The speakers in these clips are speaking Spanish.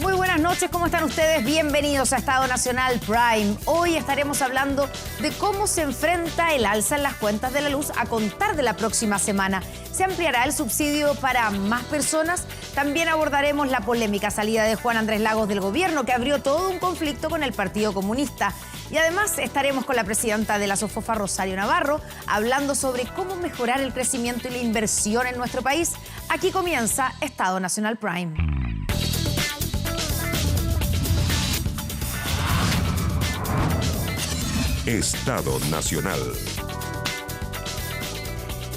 Muy buenas noches, ¿cómo están ustedes? Bienvenidos a Estado Nacional Prime. Hoy estaremos hablando de cómo se enfrenta el alza en las cuentas de la luz a contar de la próxima semana. ¿Se ampliará el subsidio para más personas? También abordaremos la polémica salida de Juan Andrés Lagos del gobierno, que abrió todo un conflicto con el Partido Comunista. Y además estaremos con la presidenta de la SOFOFA, Rosario Navarro, hablando sobre cómo mejorar el crecimiento y la inversión en nuestro país. Aquí comienza Estado Nacional Prime. Estado Nacional.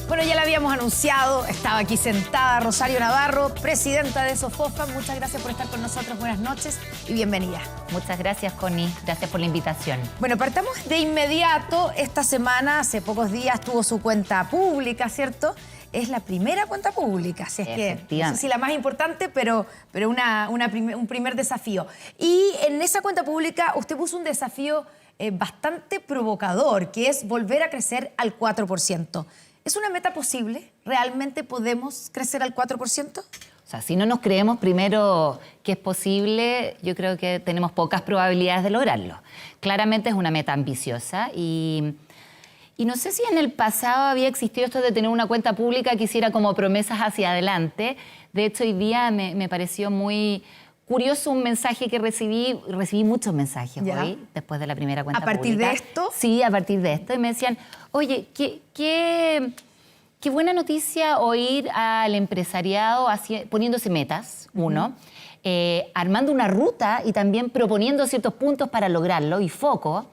Bueno, ya la habíamos anunciado, estaba aquí sentada Rosario Navarro, presidenta de SOFOFA. Muchas gracias por estar con nosotros, buenas noches y bienvenida. Muchas gracias, Connie, gracias por la invitación. Bueno, partamos de inmediato. Esta semana, hace pocos días, tuvo su cuenta pública, ¿cierto? Es la primera cuenta pública, así es que no sé si la más importante, pero un primer desafío. Y en esa cuenta pública usted puso un desafío bastante provocador, que es volver a crecer al 4%. ¿Es una meta posible? ¿Realmente podemos crecer al 4%? O sea, si no nos creemos primero que es posible, yo creo que tenemos pocas probabilidades de lograrlo. Claramente es una meta ambiciosa y no sé si en el pasado había existido esto de tener una cuenta pública que hiciera como promesas hacia adelante. De hecho, hoy día me pareció muy curioso un mensaje que recibí muchos mensajes hoy, después de la primera cuenta pública. ¿A partir de esto? Sí, a partir de esto. Y me decían, oye, qué buena noticia oír al empresariado poniéndose metas, armando una ruta y también proponiendo ciertos puntos para lograrlo y foco.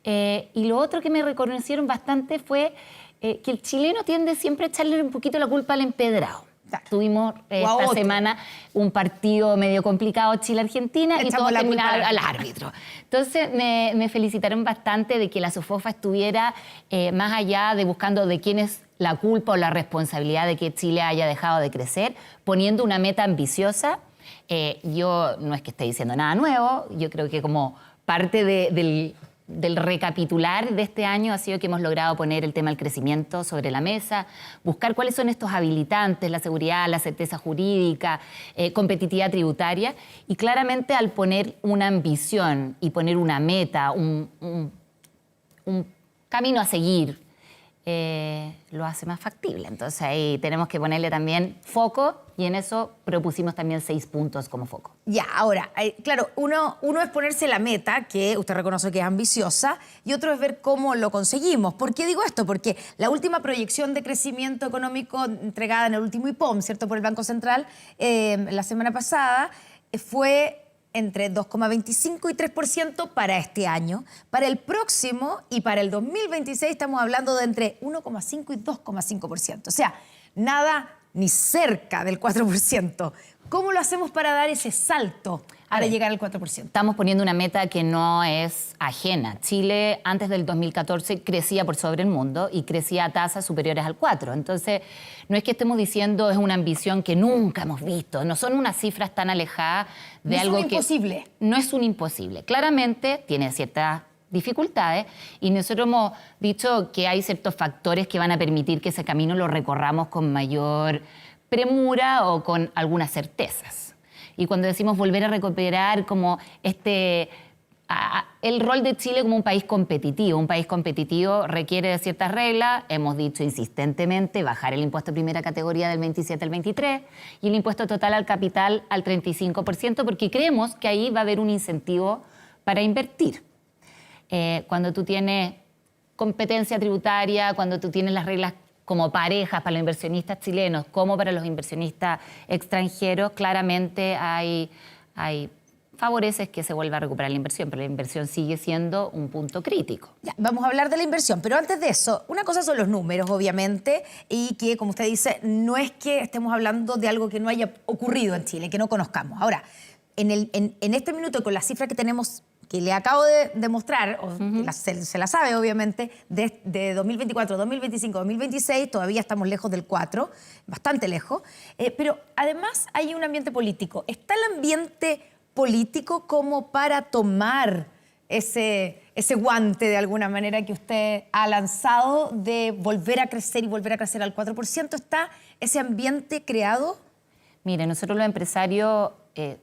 Y lo otro que me reconocieron bastante fue que el chileno tiende siempre a echarle un poquito la culpa al empedrado. Tuvimos esta semana un partido medio complicado Chile-Argentina y todo terminaba al árbitro. Entonces me felicitaron bastante de que la SOFOFA estuviera más allá de buscando de quién es la culpa o la responsabilidad de que Chile haya dejado de crecer, poniendo una meta ambiciosa. Yo no es que esté diciendo nada nuevo, yo creo que como parte del recapitular de este año ha sido que hemos logrado poner el tema del crecimiento sobre la mesa, buscar cuáles son estos habilitantes, la seguridad, la certeza jurídica, competitividad tributaria, y claramente al poner una ambición y poner una meta, un camino a seguir, lo hace más factible. Entonces ahí tenemos que ponerle también foco y en eso propusimos también 6 puntos como foco. Ya, ahora, claro, uno es ponerse la meta, que usted reconoce que es ambiciosa, y otro es ver cómo lo conseguimos. ¿Por qué digo esto? Porque la última proyección de crecimiento económico entregada en el último IPOM, ¿cierto?, por el Banco Central, la semana pasada, fue entre 2,25 y 3% para este año. Para el próximo y para el 2026 estamos hablando de entre 1,5 y 2,5%. O sea, nada ni cerca del 4%. ¿Cómo lo hacemos para dar ese salto para llegar al 4%? Estamos poniendo una meta que no es ajena. Chile, antes del 2014, crecía por sobre el mundo y crecía a tasas superiores al 4%. Entonces, no es que estemos diciendo es una ambición que nunca hemos visto. No son unas cifras tan alejadas de algo que... No es un imposible. No es un imposible. Claramente tiene ciertas dificultades y nosotros hemos dicho que hay ciertos factores que van a permitir que ese camino lo recorramos con mayor premura o con algunas certezas. Y cuando decimos volver a recuperar como el rol de Chile como un país competitivo requiere de ciertas reglas. Hemos dicho insistentemente bajar el impuesto de primera categoría del 27 al 23 y el impuesto total al capital al 35%, porque creemos que ahí va a haber un incentivo para invertir. Cuando tú tienes competencia tributaria, cuando tú tienes las reglas como parejas para los inversionistas chilenos como para los inversionistas extranjeros, claramente favoreces que se vuelva a recuperar la inversión, pero la inversión sigue siendo un punto crítico. Ya, vamos a hablar de la inversión, pero antes de eso, una cosa son los números, obviamente, y que, como usted dice, no es que estemos hablando de algo que no haya ocurrido en Chile, que no conozcamos. Ahora, en este minuto, con las cifras que tenemos, que le acabo de demostrar, se la sabe obviamente, de 2024, 2025, 2026, todavía estamos lejos del 4, bastante lejos, pero además hay un ambiente político. ¿Está el ambiente político como para tomar ese ese guante de alguna manera que usted ha lanzado de volver a crecer y volver a crecer al 4%? ¿Está ese ambiente creado? Mire, nosotros los empresarios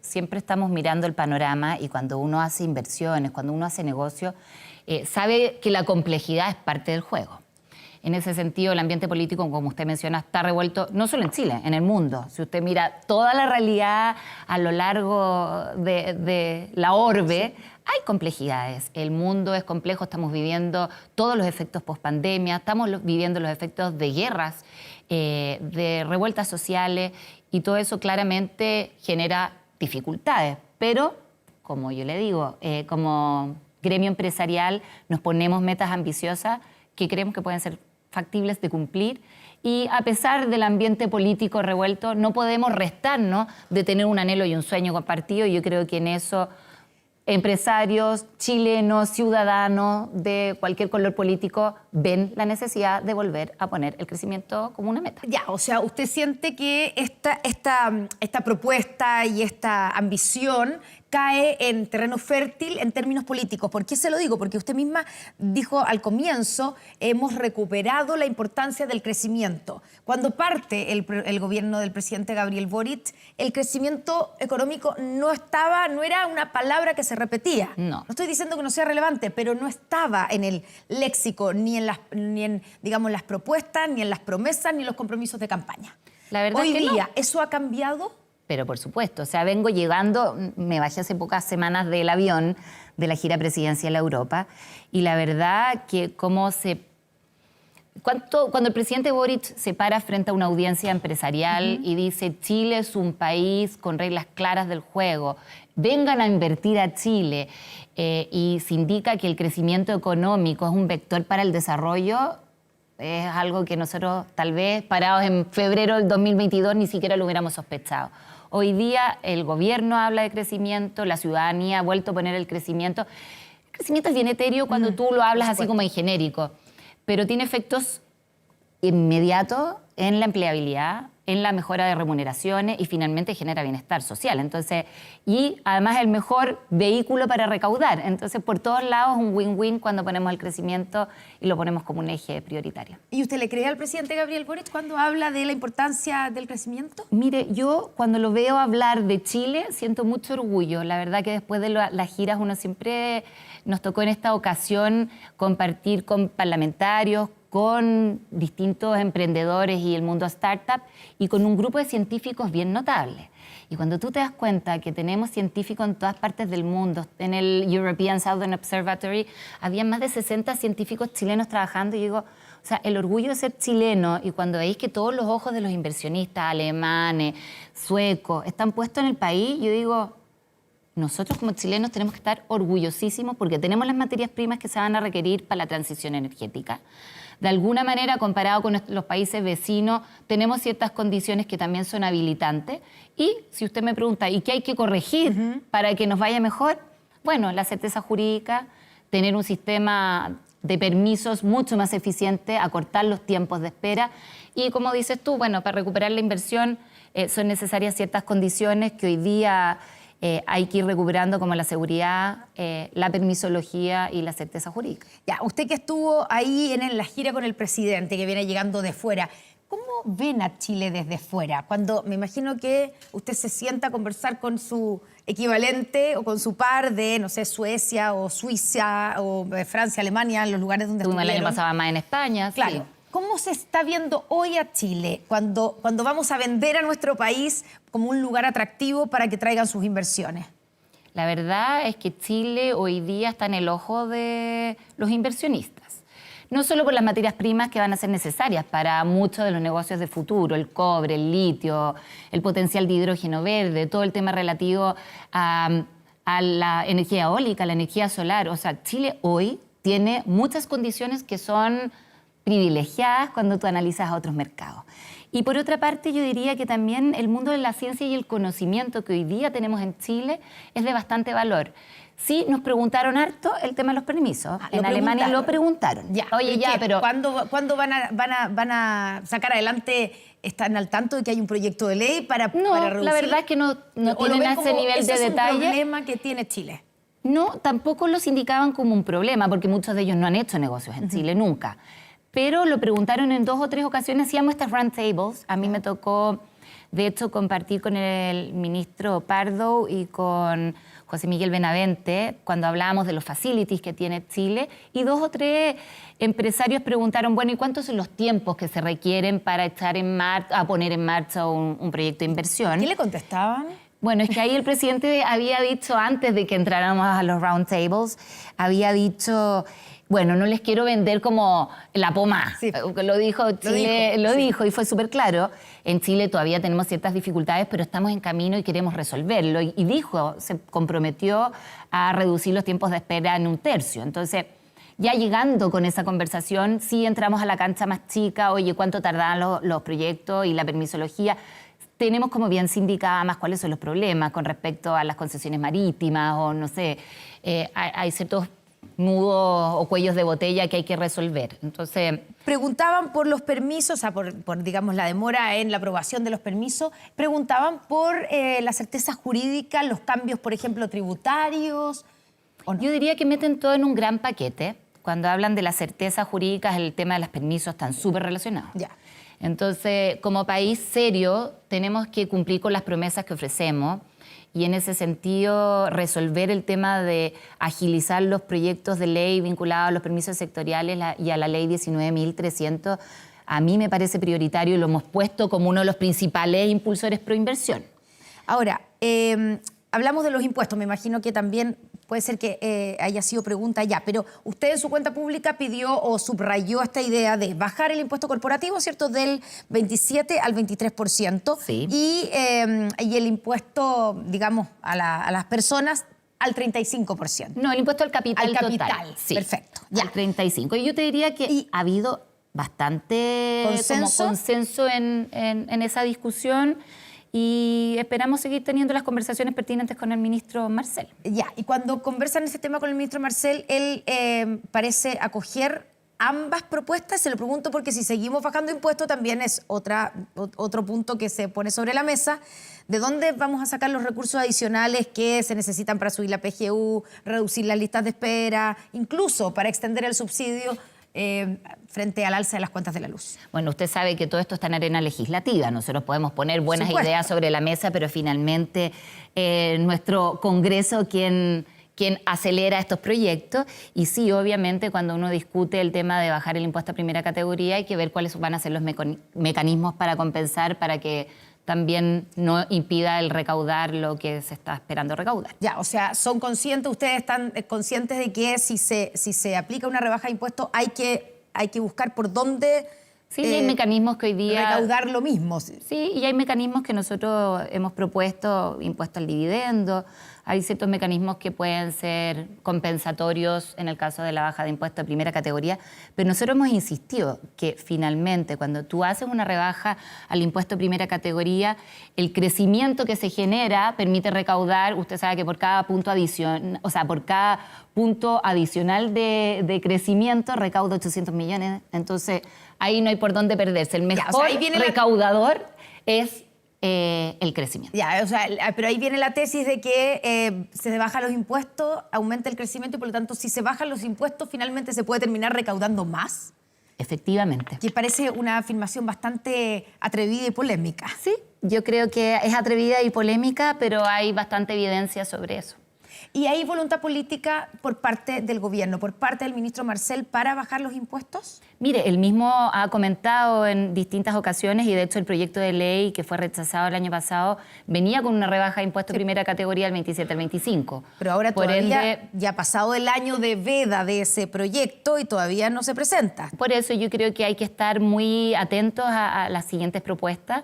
siempre estamos mirando el panorama y cuando uno hace inversiones, cuando uno hace negocio, sabe que la complejidad es parte del juego. En ese sentido, el ambiente político, como usted menciona, está revuelto no solo en Chile, en el mundo. Si usted mira toda la realidad a lo largo de la orbe, hay complejidades. El mundo es complejo, estamos viviendo todos los efectos post-pandemia, estamos viviendo los efectos de guerras, de revueltas sociales, y todo eso claramente genera dificultades. Pero, como yo le digo, como gremio empresarial nos ponemos metas ambiciosas que creemos que pueden ser factibles de cumplir, y a pesar del ambiente político revuelto no podemos restarnos de tener un anhelo y un sueño compartido, y yo creo que en eso empresarios, chilenos, ciudadanos de cualquier color político ven la necesidad de volver a poner el crecimiento como una meta. Ya, o sea, ¿usted siente que esta propuesta y esta ambición cae en terreno fértil en términos políticos? ¿Por qué se lo digo? Porque usted misma dijo al comienzo, hemos recuperado la importancia del crecimiento. Cuando parte el gobierno del presidente Gabriel Boric, el crecimiento económico no era una palabra que se repetía. No estoy diciendo que no sea relevante, pero no estaba en el léxico, ni en digamos, las propuestas, ni en las promesas, ni en los compromisos de campaña. La verdad Hoy es que día, no. ¿eso ha cambiado? Pero por supuesto, o sea, vengo llegando, me bajé hace pocas semanas del avión de la gira presidencial a Europa, y la verdad que cuando el presidente Boric se para frente a una audiencia empresarial y dice Chile es un país con reglas claras del juego, vengan a invertir a Chile, y se indica que el crecimiento económico es un vector para el desarrollo, es algo que nosotros tal vez parados en febrero del 2022 ni siquiera lo hubiéramos sospechado. Hoy día el gobierno habla de crecimiento, la ciudadanía ha vuelto a poner el crecimiento. El crecimiento es bien etéreo cuando tú lo hablas así como en genérico, pero tiene efectos inmediatos en la empleabilidad, en la mejora de remuneraciones y finalmente genera bienestar social. Entonces, y además el mejor vehículo para recaudar. Entonces, por todos lados, un win-win cuando ponemos el crecimiento y lo ponemos como un eje prioritario. ¿Y usted le cree al presidente Gabriel Boric cuando habla de la importancia del crecimiento? Mire, yo cuando lo veo hablar de Chile siento mucho orgullo. La verdad que después de las giras uno siempre nos tocó en esta ocasión compartir con parlamentarios, con distintos emprendedores y el mundo startup y con un grupo de científicos bien notables. Y cuando tú te das cuenta que tenemos científicos en todas partes del mundo, en el European Southern Observatory había más de 60 científicos chilenos trabajando, y digo, o sea, el orgullo de ser chileno, y cuando veis que todos los ojos de los inversionistas alemanes, suecos, están puestos en el país, yo digo, nosotros como chilenos tenemos que estar orgullosísimos porque tenemos las materias primas que se van a requerir para la transición energética. De alguna manera, comparado con los países vecinos, tenemos ciertas condiciones que también son habilitantes. Y si usted me pregunta, ¿y qué hay que corregir para que nos vaya mejor? Bueno, la certeza jurídica, tener un sistema de permisos mucho más eficiente, acortar los tiempos de espera. Y como dices tú, bueno, para recuperar la inversión son necesarias ciertas condiciones que hoy día hay que ir recuperando, como la seguridad, la permisología y la certeza jurídica. Ya, usted que estuvo ahí en la gira con el presidente, que viene llegando de fuera, ¿cómo ven a Chile desde fuera? Cuando me imagino que usted se sienta a conversar con su equivalente o con su par de, no sé, Suecia o Suiza o Francia, Alemania, los lugares donde estuvieron. El año pasado más en España. Claro. Sí. ¿Cómo se está viendo hoy a Chile cuando vamos a vender a nuestro país como un lugar atractivo para que traigan sus inversiones? La verdad es que Chile hoy día está en el ojo de los inversionistas. No solo por las materias primas que van a ser necesarias para muchos de los negocios de futuro, el cobre, el litio, el potencial de hidrógeno verde, todo el tema relativo a la energía eólica, la energía solar. O sea, Chile hoy tiene muchas condiciones que son privilegiadas cuando tú analizas a otros mercados. Y por otra parte, yo diría que también el mundo de la ciencia y el conocimiento que hoy día tenemos en Chile es de bastante valor. Sí, nos preguntaron harto el tema de los permisos. En Alemania lo preguntaron. Ya, oye, ya, pero ¿Cuándo van a sacar adelante? ¿Están al tanto de que hay un proyecto de ley para reducir? La verdad es que no tienen ese nivel de detalle. ¿Es un problema que tiene Chile? No, tampoco los indicaban como un problema, porque muchos de ellos no han hecho negocios en Chile nunca. Pero lo preguntaron en 2 o 3 ocasiones, hacíamos estas roundtables. A mí me tocó, de hecho, compartir con el ministro Pardo y con José Miguel Benavente cuando hablábamos de los facilities que tiene Chile. Y 2 o 3 empresarios preguntaron, bueno, ¿y cuántos son los tiempos que se requieren para echar a poner en marcha un proyecto de inversión? ¿Qué le contestaban? Bueno, es que ahí el presidente había dicho, antes de que entráramos a los roundtables, había dicho, bueno, no les quiero vender como la pomada. Sí. Lo dijo Chile, lo sí. dijo y fue súper claro. En Chile todavía tenemos ciertas dificultades, pero estamos en camino y queremos resolverlo. Y dijo, se comprometió a reducir los tiempos de espera en 1/3. Entonces, ya llegando con esa conversación, sí entramos a la cancha más chica, oye, ¿cuánto tardan los proyectos y la permisología? Tenemos como bien sindicada más cuáles son los problemas con respecto a las concesiones marítimas o no sé, hay ciertos nudos o cuellos de botella que hay que resolver. Entonces, Preguntaban por los permisos, o sea, por, digamos, la demora en la aprobación de los permisos. Preguntaban por la certeza jurídica, los cambios, por ejemplo, tributarios. ¿O no? yo diría que meten todo en un gran paquete. Cuando hablan de la certeza jurídica, el tema de los permisos están súper relacionados. Ya. Entonces, como país serio, tenemos que cumplir con las promesas que ofrecemos y en ese sentido resolver el tema de agilizar los proyectos de ley vinculados a los permisos sectoriales y a la ley 19.300, a mí me parece prioritario y lo hemos puesto como uno de los principales impulsores pro inversión. Ahora, hablamos de los impuestos, me imagino que también puede ser que haya sido pregunta ya, pero usted en su cuenta pública pidió o subrayó esta idea de bajar el impuesto corporativo, ¿cierto?, del 27 al 23%. Sí. Y el impuesto, digamos, a las personas al 35%. No, el impuesto al capital Al capital, total. Sí, perfecto, ya. al 35%. Y yo te diría que ha habido bastante consenso en esa discusión y esperamos seguir teniendo las conversaciones pertinentes con el ministro Marcel. Ya, y cuando conversan ese tema con el ministro Marcel, él parece acoger ambas propuestas. Se lo pregunto porque si seguimos bajando impuestos también es otro punto que se pone sobre la mesa. ¿De dónde vamos a sacar los recursos adicionales que se necesitan para subir la PGU, reducir las listas de espera, incluso para extender el subsidio frente al alza de las cuentas de la luz? Bueno, usted sabe que todo esto está en arena legislativa. Nosotros podemos poner buenas Supuesto. ideas sobre la mesa, pero finalmente nuestro Congreso quien acelera estos proyectos. Y sí, obviamente, cuando uno discute el tema de bajar el impuesto a primera categoría, hay que ver cuáles van a ser los mecanismos para compensar, para que también no impida el recaudar lo que se está esperando recaudar. Ya, o sea, son conscientes, ustedes están conscientes de que si se aplica una rebaja de impuestos hay que buscar por dónde Sí, y hay mecanismos que hoy día... recaudar lo mismo. Sí, y hay mecanismos que nosotros hemos propuesto, impuesto al dividendo, hay ciertos mecanismos que pueden ser compensatorios en el caso de la baja de impuesto de primera categoría, pero nosotros hemos insistido que finalmente cuando tú haces una rebaja al impuesto de primera categoría, el crecimiento que se genera permite recaudar, usted sabe que por cada punto adicional de crecimiento recauda 800 millones, entonces ahí no hay por dónde perderse. El mejor Ya, o sea, ahí viene recaudador es el crecimiento. Ya, o sea, pero ahí viene la tesis de que se bajan los impuestos, aumenta el crecimiento y por lo tanto si se bajan los impuestos finalmente se puede terminar recaudando más. Efectivamente. Que parece una afirmación bastante atrevida y polémica. Sí, yo creo que es atrevida y polémica, pero hay bastante evidencia sobre eso. ¿Y hay voluntad política por parte del gobierno, por parte del ministro Marcel, para bajar los impuestos? Mire, él mismo ha comentado en distintas ocasiones y de hecho el proyecto de ley que fue rechazado el año pasado venía con una rebaja de impuesto de primera categoría del 27 al 25. Pero ahora Por todavía ende, ya ha pasado el año de veda de ese proyecto y todavía no se presenta. por eso yo creo que hay que estar muy atentos a las siguientes propuestas,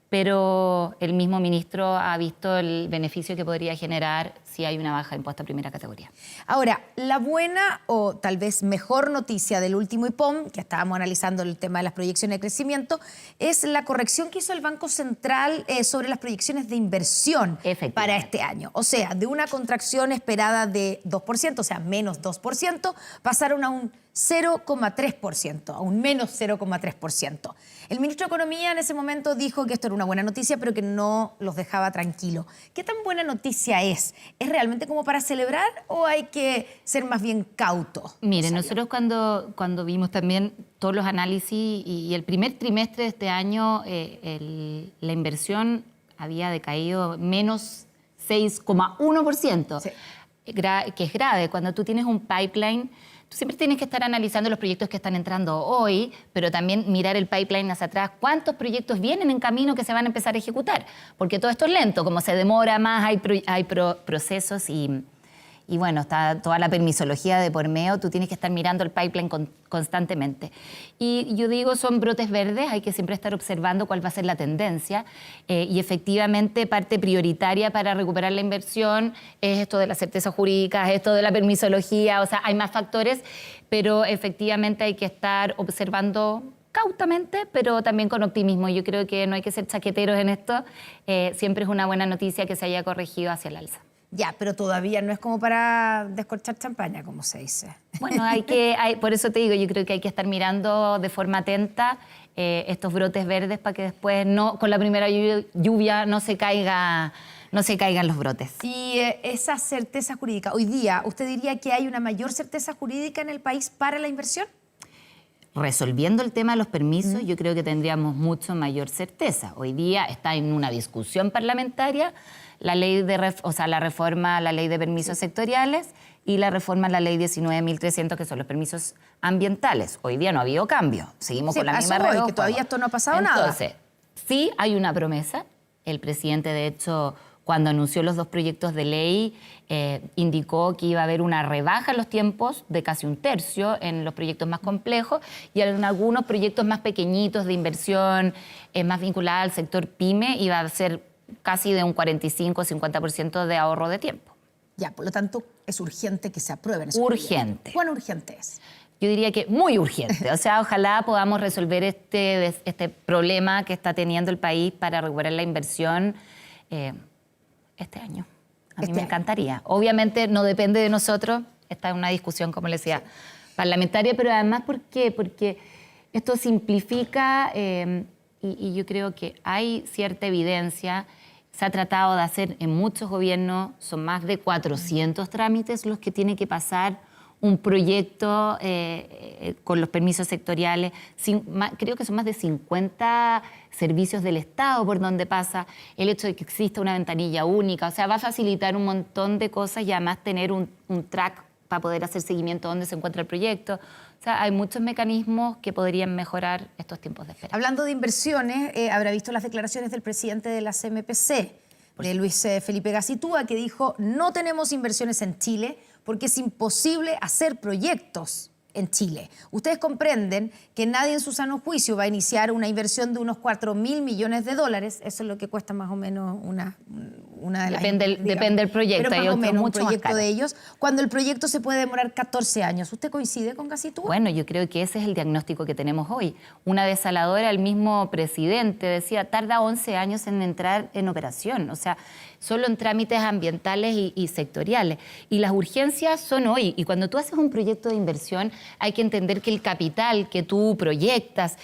pero el mismo ministro ha visto el beneficio que podría generar si hay una baja de impuesto a primera categoría. Ahora, la buena o tal vez mejor noticia del último IPOM, que estábamos analizando el tema de las proyecciones de crecimiento, es la corrección que hizo el Banco Central sobre las proyecciones de inversión para este año. O sea, de una contracción esperada de 2%, o sea, menos 2%, pasaron a un 0,3%, a un menos 0,3%. El ministro de Economía en ese momento dijo que esto era una buena noticia, pero que no los dejaba tranquilos. ¿Qué tan buena noticia es? ¿Es realmente como para celebrar o hay que ser más bien cauto? Miren, nosotros cuando vimos también todos los análisis y el primer trimestre de este año, la inversión había decaído menos 6,1%, Sí. Que es grave. Cuando tú tienes un pipeline, tú siempre tienes que estar analizando los proyectos que están entrando hoy, pero también mirar el pipeline hacia atrás. ¿Cuántos proyectos vienen en camino que se van a empezar a ejecutar? Porque todo esto es lento, como se demora más, hay procesos y bueno, está toda la permisología de por medio, tú tienes que estar mirando el pipeline constantemente. Y yo digo, son brotes verdes, hay que siempre estar observando cuál va a ser la tendencia y efectivamente parte prioritaria para recuperar la inversión es esto de la certeza jurídica, es esto de la permisología, o sea, hay más factores, pero efectivamente hay que estar observando cautamente, pero también con optimismo. Yo creo que no hay que ser chaqueteros en esto, siempre es una buena noticia que se haya corregido hacia el alza. Ya, pero todavía no es como para descorchar champaña, como se dice. Bueno, por eso te digo, yo creo que hay que estar mirando de forma atenta estos brotes verdes para que después con la primera lluvia no se caigan los brotes. Y esa certeza jurídica, hoy día, ¿usted diría que hay una mayor certeza jurídica en el país para la inversión? Resolviendo el tema de los permisos, yo creo que tendríamos mucho mayor certeza. Hoy día está en una discusión parlamentaria la reforma a la ley de permisos sectoriales y la reforma a la ley 19.300, que son los permisos ambientales. Hoy día no ha habido cambio. Seguimos con la misma regla. Que todavía esto no ha pasado nada. Entonces, sí hay una promesa. El presidente, de hecho, cuando anunció los 2 proyectos de ley, indicó que iba a haber una rebaja en los tiempos de casi 1/3 en los proyectos más complejos y en algunos proyectos más pequeñitos de inversión, más vinculada al sector pyme, iba a ser casi de un 45-50% de ahorro de tiempo. Ya, por lo tanto, es urgente que se aprueben. Urgente. ¿Cuán urgente es? Yo diría que muy urgente. O sea, ojalá podamos resolver este problema que está teniendo el país para recuperar la inversión este año. A mí me encantaría. Obviamente no depende de nosotros. Esta es una discusión, como les decía, parlamentaria, pero además, ¿por qué? Porque esto simplifica y yo creo que hay cierta evidencia. Se ha tratado de hacer en muchos gobiernos, son más de 400 trámites los que tiene que pasar un proyecto con los permisos sectoriales. Creo que son más de 50 servicios del Estado por donde pasa. El hecho de que exista una ventanilla única, o sea, va a facilitar un montón de cosas y además tener un track para poder hacer seguimiento de dónde se encuentra el proyecto. O sea, hay muchos mecanismos que podrían mejorar estos tiempos de espera. Hablando de inversiones, habrá visto las declaraciones del presidente de la CMPC, de Luis Felipe Gacitúa, que dijo: no tenemos inversiones en Chile porque es imposible hacer proyectos en Chile. Ustedes comprenden que nadie en su sano juicio va a iniciar una inversión de unos 4.000 millones de dólares. Eso es lo que cuesta más o menos una de las... Depende del proyecto. Pero hay más o menos un mucho proyecto más caro de ellos, cuando el proyecto se puede demorar 14 años. ¿Usted coincide con Gacitúa? Bueno, yo creo que ese es el diagnóstico que tenemos hoy. Una desaladora, el mismo presidente decía, tarda 11 años en entrar en operación. O sea, solo en trámites ambientales y sectoriales. Y las urgencias son hoy. Y cuando tú haces un proyecto de inversión, hay que entender que el capital que tú proyectas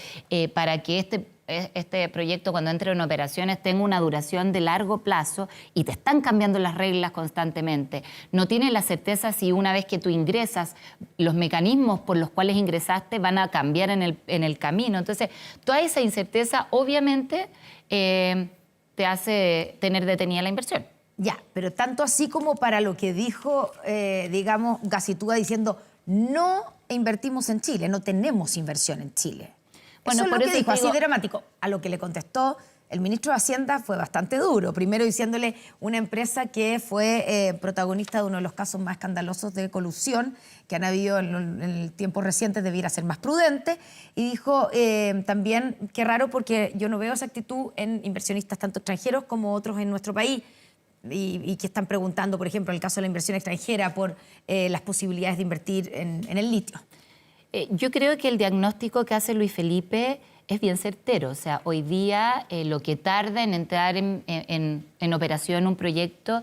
para que este proyecto, cuando entre en operaciones, tenga una duración de largo plazo y te están cambiando las reglas constantemente. No tienes la certeza si una vez que tú ingresas, los mecanismos por los cuales ingresaste van a cambiar en el camino. Entonces, toda esa incerteza, obviamente, te hace tener detenida la inversión. Ya, pero tanto así como para lo que dijo, digamos, Gacitúa diciendo: no invertimos en Chile, no tenemos inversión en Chile. Bueno, eso es lo que dijo, así dramático. A lo que le contestó el ministro de Hacienda fue bastante duro. Primero diciéndole, una empresa que fue protagonista de uno de los casos más escandalosos de colusión que han habido en tiempos recientes, debiera ser más prudente. Y dijo también, qué raro, porque yo no veo esa actitud en inversionistas tanto extranjeros como otros en nuestro país. Y que están preguntando, por ejemplo, en el caso de la inversión extranjera, por las posibilidades de invertir en el litio. Yo creo que el diagnóstico que hace Luis Felipe es bien certero. O sea, hoy día lo que tarda en entrar en operación un proyecto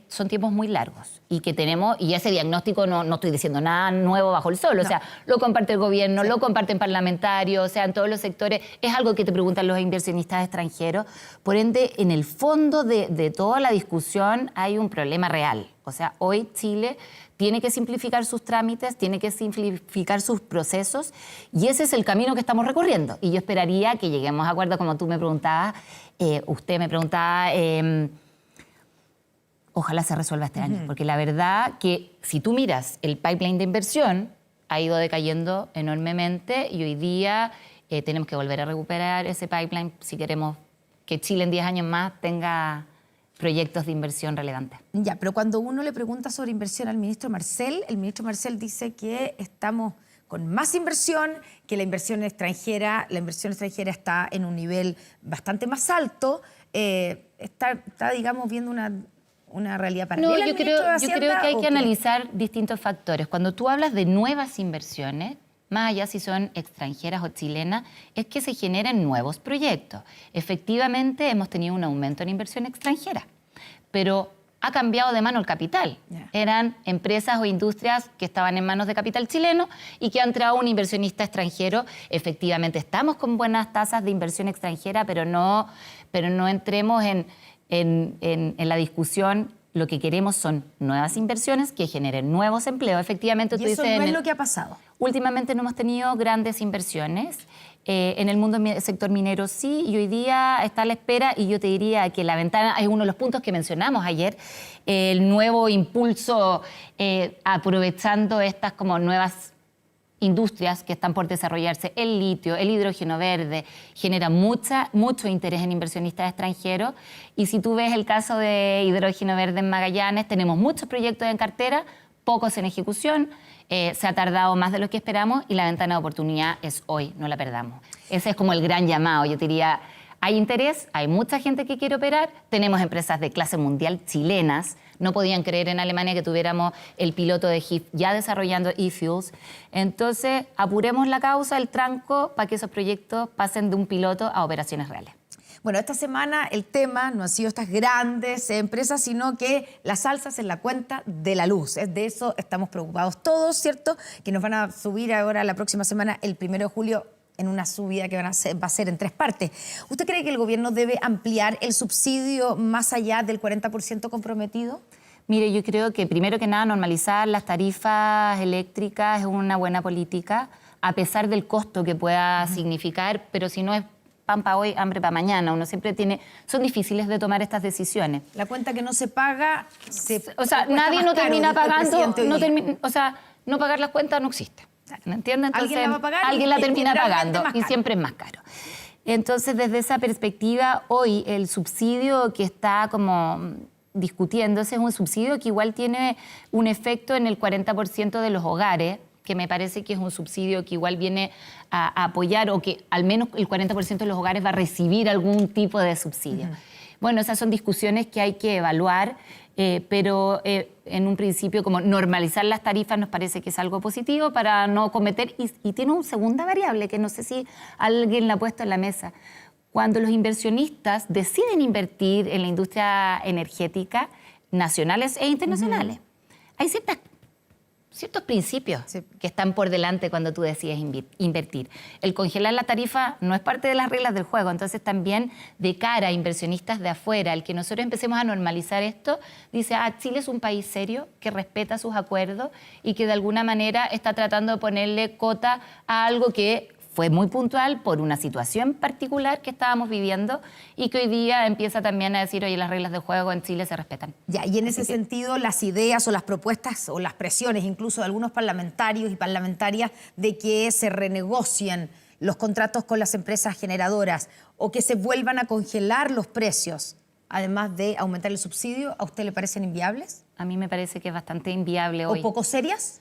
son tiempos muy largos y que tenemos, y ese diagnóstico no estoy diciendo nada nuevo bajo el sol, o sea, lo comparte el gobierno, lo comparten parlamentarios, o sea, en todos los sectores, es algo que te preguntan los inversionistas extranjeros, por ende, en el fondo de toda la discusión hay un problema real, o sea, hoy Chile tiene que simplificar sus trámites, tiene que simplificar sus procesos y ese es el camino que estamos recorriendo y yo esperaría que lleguemos a acuerdo, como tú me preguntabas, usted me preguntaba... Ojalá se resuelva este año, porque la verdad que si tú miras el pipeline de inversión ha ido decayendo enormemente y hoy día tenemos que volver a recuperar ese pipeline si queremos que Chile en 10 años más tenga proyectos de inversión relevantes. Ya, pero cuando uno le pregunta sobre inversión al ministro Marcel, el ministro Marcel dice que estamos con más inversión, que la inversión extranjera está en un nivel bastante más alto, está digamos, viendo una realidad paralela. No, yo creo que hay que analizar distintos factores. Cuando tú hablas de nuevas inversiones, más allá si son extranjeras o chilenas, es que se generen nuevos proyectos. Efectivamente, hemos tenido un aumento en inversión extranjera, pero ha cambiado de mano el capital. Yeah. Eran empresas o industrias que estaban en manos de capital chileno y que ha entrado un inversionista extranjero. Efectivamente, estamos con buenas tasas de inversión extranjera, pero no entremos en la discusión. Lo que queremos son nuevas inversiones que generen nuevos empleos. Efectivamente, ¿Y eso no es lo que ha pasado? Últimamente no hemos tenido grandes inversiones. En el mundo del sector minero sí, y hoy día está a la espera, y yo te diría que la ventana es uno de los puntos que mencionamos ayer, el nuevo impulso aprovechando estas como nuevas industrias que están por desarrollarse, el litio, el hidrógeno verde, genera mucho interés en inversionistas extranjeros. Y si tú ves el caso de hidrógeno verde en Magallanes, tenemos muchos proyectos en cartera, pocos en ejecución, se ha tardado más de lo que esperamos y la ventana de oportunidad es hoy, no la perdamos. Ese es como el gran llamado. Yo te diría, hay interés, hay mucha gente que quiere operar, tenemos empresas de clase mundial chilenas, no podían creer en Alemania que tuviéramos el piloto de HIF ya desarrollando e-fuels. Entonces, apuremos la causa, el tranco, para que esos proyectos pasen de un piloto a operaciones reales. Bueno, esta semana el tema no han sido estas grandes empresas, sino que las alzas en la cuenta de la luz. De eso estamos preocupados todos, ¿cierto? Que nos van a subir ahora la próxima semana, el 1 de julio, en una subida que va a ser en 3 partes. ¿Usted cree que el gobierno debe ampliar el subsidio más allá del 40% comprometido? Mire, yo creo que primero que nada normalizar las tarifas eléctricas es una buena política, a pesar del costo que pueda significar, pero si no es pan para hoy, hambre para mañana. Uno siempre tiene... Son difíciles de tomar estas decisiones. La cuenta que no se paga... o sea, nadie no termina pagando... o sea, no pagar las cuentas no existe. ¿Me entiendes? Entonces, alguien la va a pagar alguien la termina pagando y siempre es más caro. Entonces, desde esa perspectiva, hoy el subsidio que está como discutiéndose es un subsidio que igual tiene un efecto en el 40% de los hogares, que me parece que es un subsidio que igual viene a apoyar, o que al menos el 40% de los hogares va a recibir algún tipo de subsidio. Bueno, esas son discusiones que hay que evaluar, pero en un principio como normalizar las tarifas nos parece que es algo positivo para no cometer, y tiene una segunda variable que no sé si alguien la ha puesto en la mesa. Cuando los inversionistas deciden invertir en la industria energética, nacionales e internacionales, hay ciertos principios que están por delante cuando tú decides invertir. El congelar la tarifa no es parte de las reglas del juego, entonces también de cara a inversionistas de afuera, el que nosotros empecemos a normalizar esto, dice, Chile es un país serio que respeta sus acuerdos y que de alguna manera está tratando de ponerle cota a algo que fue muy puntual por una situación particular que estábamos viviendo y que hoy día empieza también a decir, oye, las reglas de juego en Chile se respetan. Ya, y en ese sentido, las ideas o las propuestas o las presiones incluso de algunos parlamentarios y parlamentarias de que se renegocien los contratos con las empresas generadoras o que se vuelvan a congelar los precios, además de aumentar el subsidio, ¿a usted le parecen inviables? A mí me parece que es bastante inviable hoy. ¿O poco serias?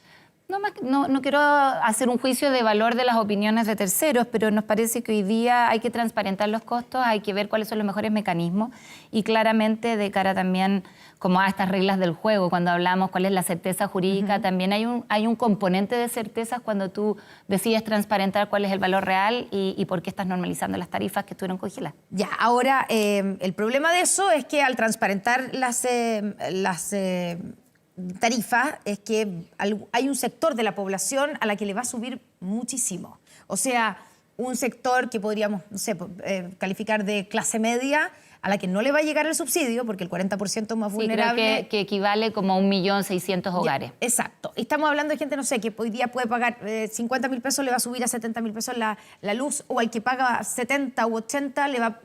No quiero hacer un juicio de valor de las opiniones de terceros, pero nos parece que hoy día hay que transparentar los costos, hay que ver cuáles son los mejores mecanismos y claramente de cara también como a estas reglas del juego, cuando hablamos cuál es la certeza jurídica, también hay un componente de certezas cuando tú decides transparentar cuál es el valor real y por qué estás normalizando las tarifas que estuvieron congeladas. Ya, ahora el problema de eso es que al transparentar las tarifas es que hay un sector de la población a la que le va a subir muchísimo. O sea, un sector que podríamos, no sé, calificar de clase media, a la que no le va a llegar el subsidio, porque el 40% más vulnerable... Creo que equivale como a 1.600.000 hogares. Exacto. Estamos hablando de gente, no sé, que hoy día puede pagar 50.000 pesos, le va a subir a 70.000 pesos la luz, o al que paga 70 u 80 le va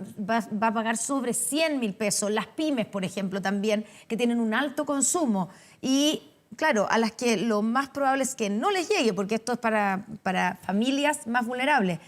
a pagar sobre 100.000 pesos. Las pymes, por ejemplo, también, que tienen un alto consumo. Y claro, a las que lo más probable es que no les llegue, porque esto es para familias más vulnerables.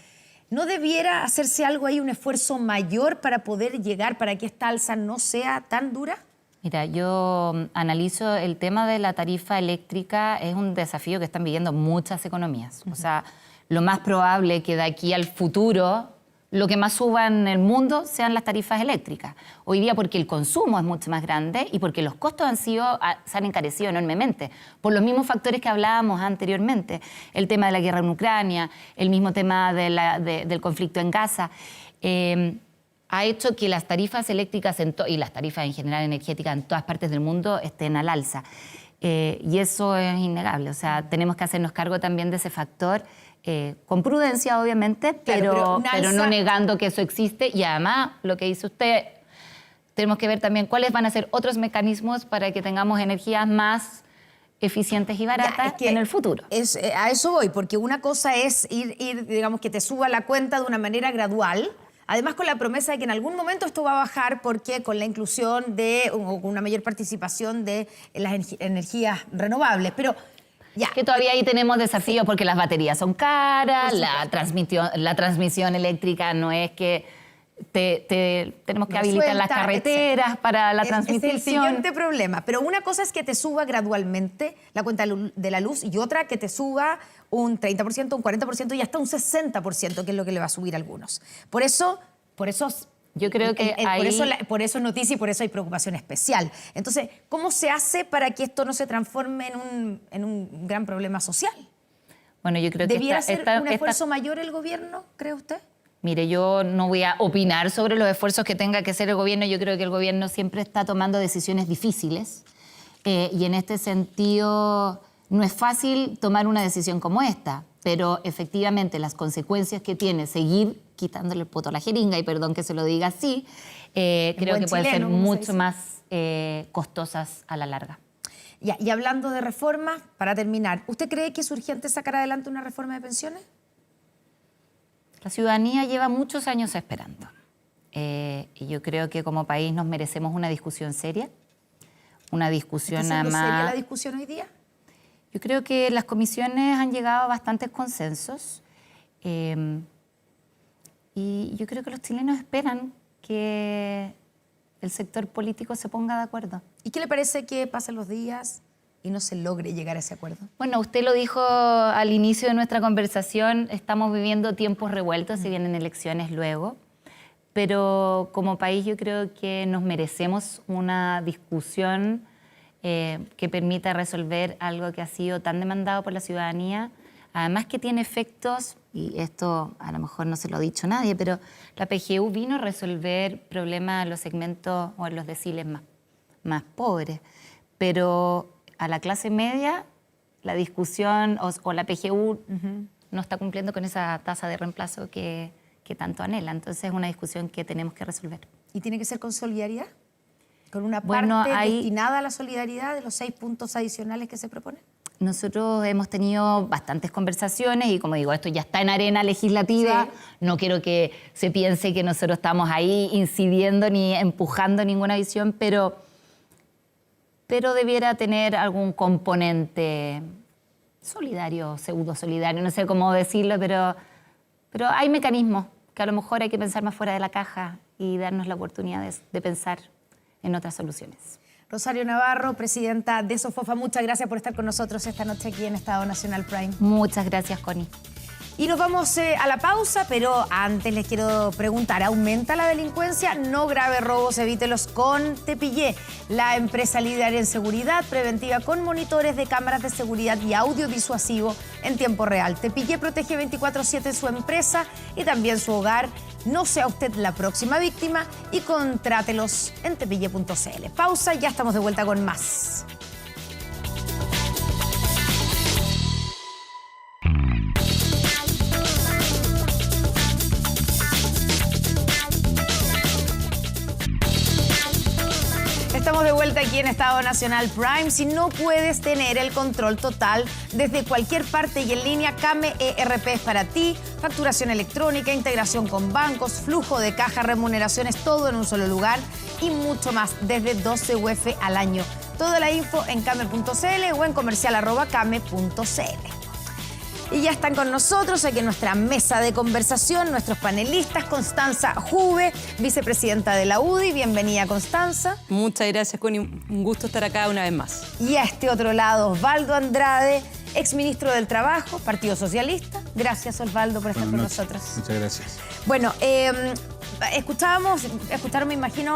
¿No debiera hacerse algo ahí, un esfuerzo mayor para poder llegar, para que esta alza no sea tan dura? Mira, yo analizo el tema de la tarifa eléctrica, es un desafío que están viviendo muchas economías. O sea, lo más probable es que de aquí al futuro lo que más suba en el mundo sean las tarifas eléctricas. Hoy día porque el consumo es mucho más grande y porque los costos se han encarecido enormemente por los mismos factores que hablábamos anteriormente. El tema de la guerra en Ucrania, el mismo tema del conflicto en Gaza, ha hecho que las tarifas eléctricas y las tarifas en general energéticas en todas partes del mundo estén al alza. Y eso es innegable. O sea, tenemos que hacernos cargo también de ese factor. Con prudencia, obviamente, Claro, pero no negando que eso existe. Y además, lo que dice usted, tenemos que ver también cuáles van a ser otros mecanismos para que tengamos energías más eficientes y baratas en el futuro. A eso voy, porque una cosa es ir, digamos, que te suba la cuenta de una manera gradual, además con la promesa de que en algún momento esto va a bajar porque con la inclusión o una mayor participación de las energías renovables. Pero ya. Que todavía ahí tenemos desafíos porque las baterías son caras, la transmisión eléctrica no es que tenemos que habilitar las carreteras para la transmisión. Es el siguiente problema. Pero una cosa es que te suba gradualmente la cuenta de la luz y otra que te suba un 30%, un 40% y hasta un 60%, que es lo que le va a subir a algunos. Por eso yo creo que por eso es noticia y por eso hay preocupación especial. Entonces, ¿cómo se hace para que esto no se transforme en un gran problema social? Bueno, yo creo que ¿Debiera hacer un esfuerzo mayor el gobierno, cree usted? Mire, yo no voy a opinar sobre los esfuerzos que tenga que hacer el gobierno. Yo creo que el gobierno siempre está tomando decisiones difíciles y en este sentido no es fácil tomar una decisión como esta, pero efectivamente las consecuencias que tiene seguir quitándole el poto a la jeringa, y perdón que se lo diga así, creo que pueden ser mucho más costosas a la larga. Ya, y hablando de reformas, para terminar, ¿usted cree que es urgente sacar adelante una reforma de pensiones? La ciudadanía lleva muchos años esperando. Y yo creo que como país nos merecemos una discusión seria, una discusión ¿Está siendo más... seria la discusión hoy día? Yo creo que las comisiones han llegado a bastantes consensos y yo creo que los chilenos esperan que el sector político se ponga de acuerdo. ¿Y qué le parece que pasen los días y no se logre llegar a ese acuerdo? Bueno, usted lo dijo al inicio de nuestra conversación, estamos viviendo tiempos revueltos, se vienen elecciones luego, pero como país yo creo que nos merecemos una discusión que permita resolver algo que ha sido tan demandado por la ciudadanía, además que tiene efectos, y esto a lo mejor no se lo ha dicho nadie, pero la PGU vino a resolver problemas en los segmentos o en los deciles más pobres, pero a la clase media la discusión o la PGU no está cumpliendo con esa tasa de reemplazo que tanto anhela. Entonces es una discusión que tenemos que resolver. ¿Y tiene que ser con solidaridad? ¿Con una parte destinada a la solidaridad de los 6 puntos adicionales que se proponen? Nosotros hemos tenido bastantes conversaciones y como digo, esto ya está en arena legislativa. Sí. No quiero que se piense que nosotros estamos ahí incidiendo ni empujando ninguna visión, pero debiera tener algún componente solidario, pseudo solidario, no sé cómo decirlo, pero hay mecanismos que a lo mejor hay que pensar más fuera de la caja y darnos la oportunidad de pensar en otras soluciones. Rosario Navarro, presidenta de Sofofa, muchas gracias por estar con nosotros esta noche aquí en Estado Nacional Prime. Muchas gracias, Connie. Y nos vamos a la pausa, pero antes les quiero preguntar, ¿aumenta la delincuencia? No grave robos, evítelos con Tepillé, la empresa líder en seguridad preventiva con monitores de cámaras de seguridad y audio disuasivo en tiempo real. Tepillé protege 24/7 su empresa y también su hogar. No sea usted la próxima víctima y contrátelos en tepillé.cl. Pausa, ya estamos de vuelta con más. Estamos de vuelta aquí en Estado Nacional Prime. Si no puedes tener el control total desde cualquier parte y en línea, Kame ERP es para ti. Facturación electrónica, integración con bancos, flujo de caja, remuneraciones, todo en un solo lugar y mucho más desde 12 UF al año. Toda la info en kame.cl o en comercial@kame.cl. Y ya están con nosotros aquí en nuestra mesa de conversación nuestros panelistas. Constanza Juve, vicepresidenta de la UDI. Bienvenida, Constanza. Muchas gracias, Connie. Un gusto estar acá una vez más. Y a este otro lado, Osvaldo Andrade, exministro del Trabajo, Partido Socialista. Gracias, Osvaldo, por estar con nosotros. Muchas gracias. Bueno, escucharon, me imagino,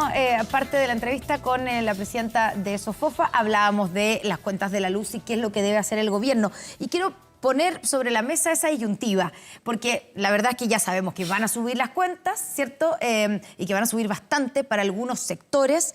parte de la entrevista con la presidenta de Sofofa. Hablábamos de las cuentas de la luz y qué es lo que debe hacer el gobierno. Y quiero poner sobre la mesa esa disyuntiva, porque la verdad es que ya sabemos que van a subir las cuentas, ¿cierto? Y que van a subir bastante para algunos sectores.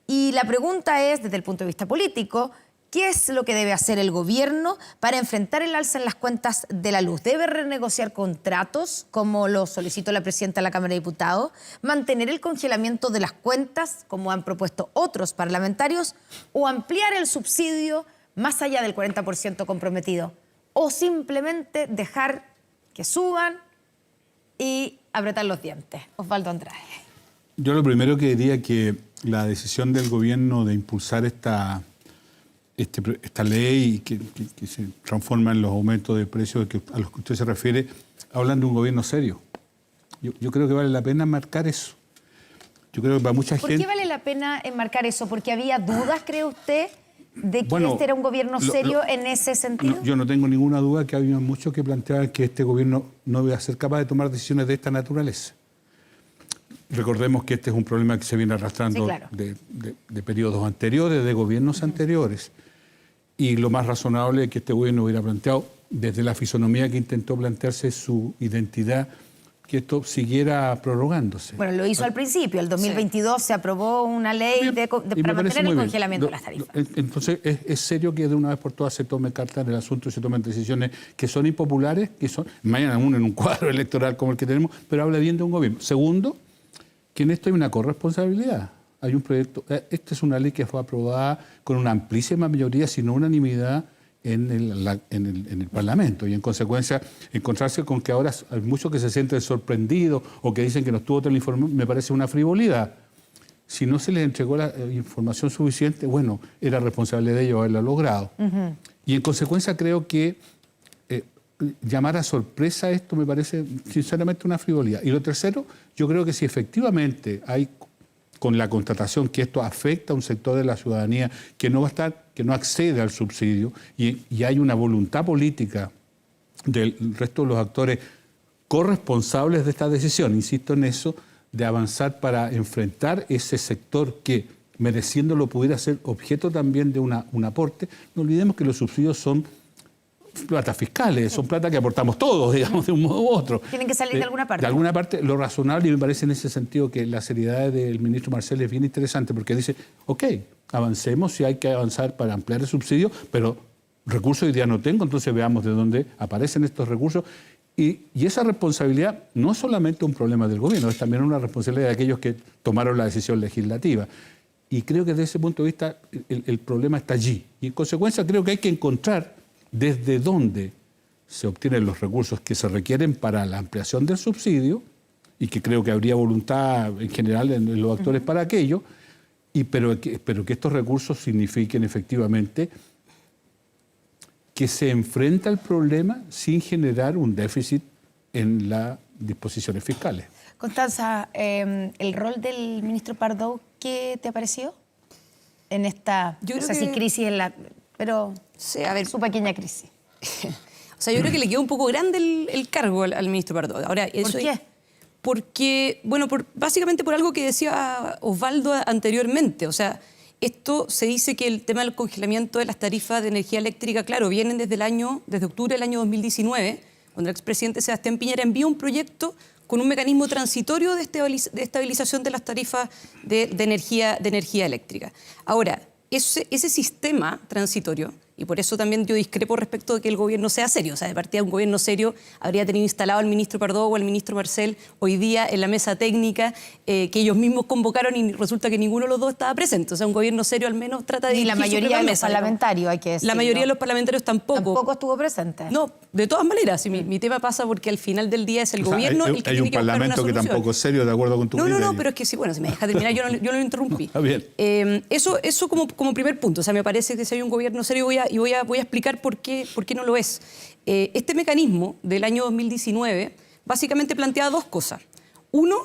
Y la pregunta es, desde el punto de vista político, ¿qué es lo que debe hacer el gobierno para enfrentar el alza en las cuentas de la luz? ¿Debe renegociar contratos, como lo solicitó la presidenta de la Cámara de Diputados? ¿Mantener el congelamiento de las cuentas, como han propuesto otros parlamentarios? ¿O ampliar el subsidio más allá del 40% comprometido? ¿O simplemente dejar que suban y apretar los dientes? Osvaldo Andrade. Yo lo primero que diría que la decisión del gobierno de impulsar esta ley que se transforma en los aumentos de precios a los que usted se refiere, hablan de un gobierno serio. Yo creo que vale la pena marcar eso. Yo creo que para mucha gente... ¿Por qué vale la pena enmarcar eso? ¿Porque había dudas, cree usted, de que este era un gobierno serio en ese sentido? Yo no tengo ninguna duda que había muchos que planteaban que este gobierno no iba a ser capaz de tomar decisiones de esta naturaleza. Recordemos que este es un problema que se viene arrastrando, sí, claro, de periodos anteriores, de gobiernos anteriores. Y lo más razonable es que este gobierno hubiera planteado, desde la fisonomía que intentó plantearse su identidad, que esto siguiera prorrogándose. Bueno, lo hizo al principio. El 2022 se aprobó una ley para mantener el congelamiento de las tarifas. Entonces, es serio que de una vez por todas se tome carta en el asunto y se tomen decisiones que son impopulares, que son mañana uno en un cuadro electoral como el que tenemos, pero habla bien de un gobierno. Segundo, que en esto hay una corresponsabilidad. Hay un proyecto, esta es una ley que fue aprobada con una amplísima mayoría, sino unanimidad, en el Parlamento, y en consecuencia encontrarse con que ahora hay muchos que se sienten sorprendidos o que dicen que no estuvo toda la información, me parece una frivolidad. Si no se les entregó la información suficiente, bueno, era responsable de ellos haberla logrado. Y en consecuencia creo que llamar a sorpresa esto me parece sinceramente una frivolidad. Y lo tercero, yo creo que si efectivamente hay, con la constatación que esto afecta a un sector de la ciudadanía que no va a estar, que no accede al subsidio, y hay una voluntad política del resto de los actores corresponsables de esta decisión, insisto en eso, de avanzar para enfrentar ese sector que, mereciéndolo, pudiera ser objeto también de un aporte. No olvidemos que los subsidios son plata fiscales, son plata que aportamos todos, digamos, de un modo u otro. Tienen que salir de alguna parte. De alguna parte, lo razonable, y me parece en ese sentido que la seriedad del ministro Marcel es bien interesante, porque dice, ok, avancemos si hay que avanzar para ampliar el subsidio, pero recursos hoy día no tengo, entonces veamos de dónde aparecen estos recursos. Y esa responsabilidad no es solamente un problema del gobierno, es también una responsabilidad de aquellos que tomaron la decisión legislativa. Y creo que desde ese punto de vista el problema está allí. Y en consecuencia creo que hay que encontrar desde dónde se obtienen los recursos que se requieren para la ampliación del subsidio, y que creo que habría voluntad en general en los actores para aquello, pero que estos recursos signifiquen efectivamente que se enfrenta el problema sin generar un déficit en las disposiciones fiscales. Constanza, el rol del ministro Pardo, ¿qué te ha parecido? en esta, Yo no creo sé si que- crisis en la, pero Sí, a ver, su pequeña crisis? o sea, yo creo que le quedó un poco grande el cargo al ministro Pardo. Ahora, ¿Por qué? Porque, bueno, básicamente por algo que decía Osvaldo anteriormente. O sea, esto se dice que el tema del congelamiento de las tarifas de energía eléctrica, claro, vienen desde octubre del año 2019, cuando el expresidente Sebastián Piñera envió un proyecto con un mecanismo transitorio de estabilización de las tarifas de energía eléctrica. Ahora, ese sistema transitorio, y por eso también yo discrepo respecto de que el gobierno sea serio, o sea, de partida un gobierno serio habría tenido instalado al ministro Pardo o al ministro Marcel hoy día en la mesa técnica que ellos mismos convocaron y resulta que ninguno de los dos estaba presente. O sea, un gobierno serio al menos trata de Ni la dirigir su mayoría propia de los mesa, digamos. parlamentarios, hay que decirlo. La mayoría de los parlamentarios Tampoco estuvo presente. No, de todas maneras, mi tema pasa porque al final del día es el O sea, gobierno hay, el que hay tiene un que buscar una parlamento que solución. tampoco es serio, de acuerdo con tu No, criterio. pero es que sí, bueno, si me deja terminar, yo no lo interrumpí. Está bien. Eso como primer punto. O sea, me parece que si hay un gobierno serio, voy a explicar por qué no lo es. Este mecanismo del año 2019 básicamente planteaba dos cosas. Uno,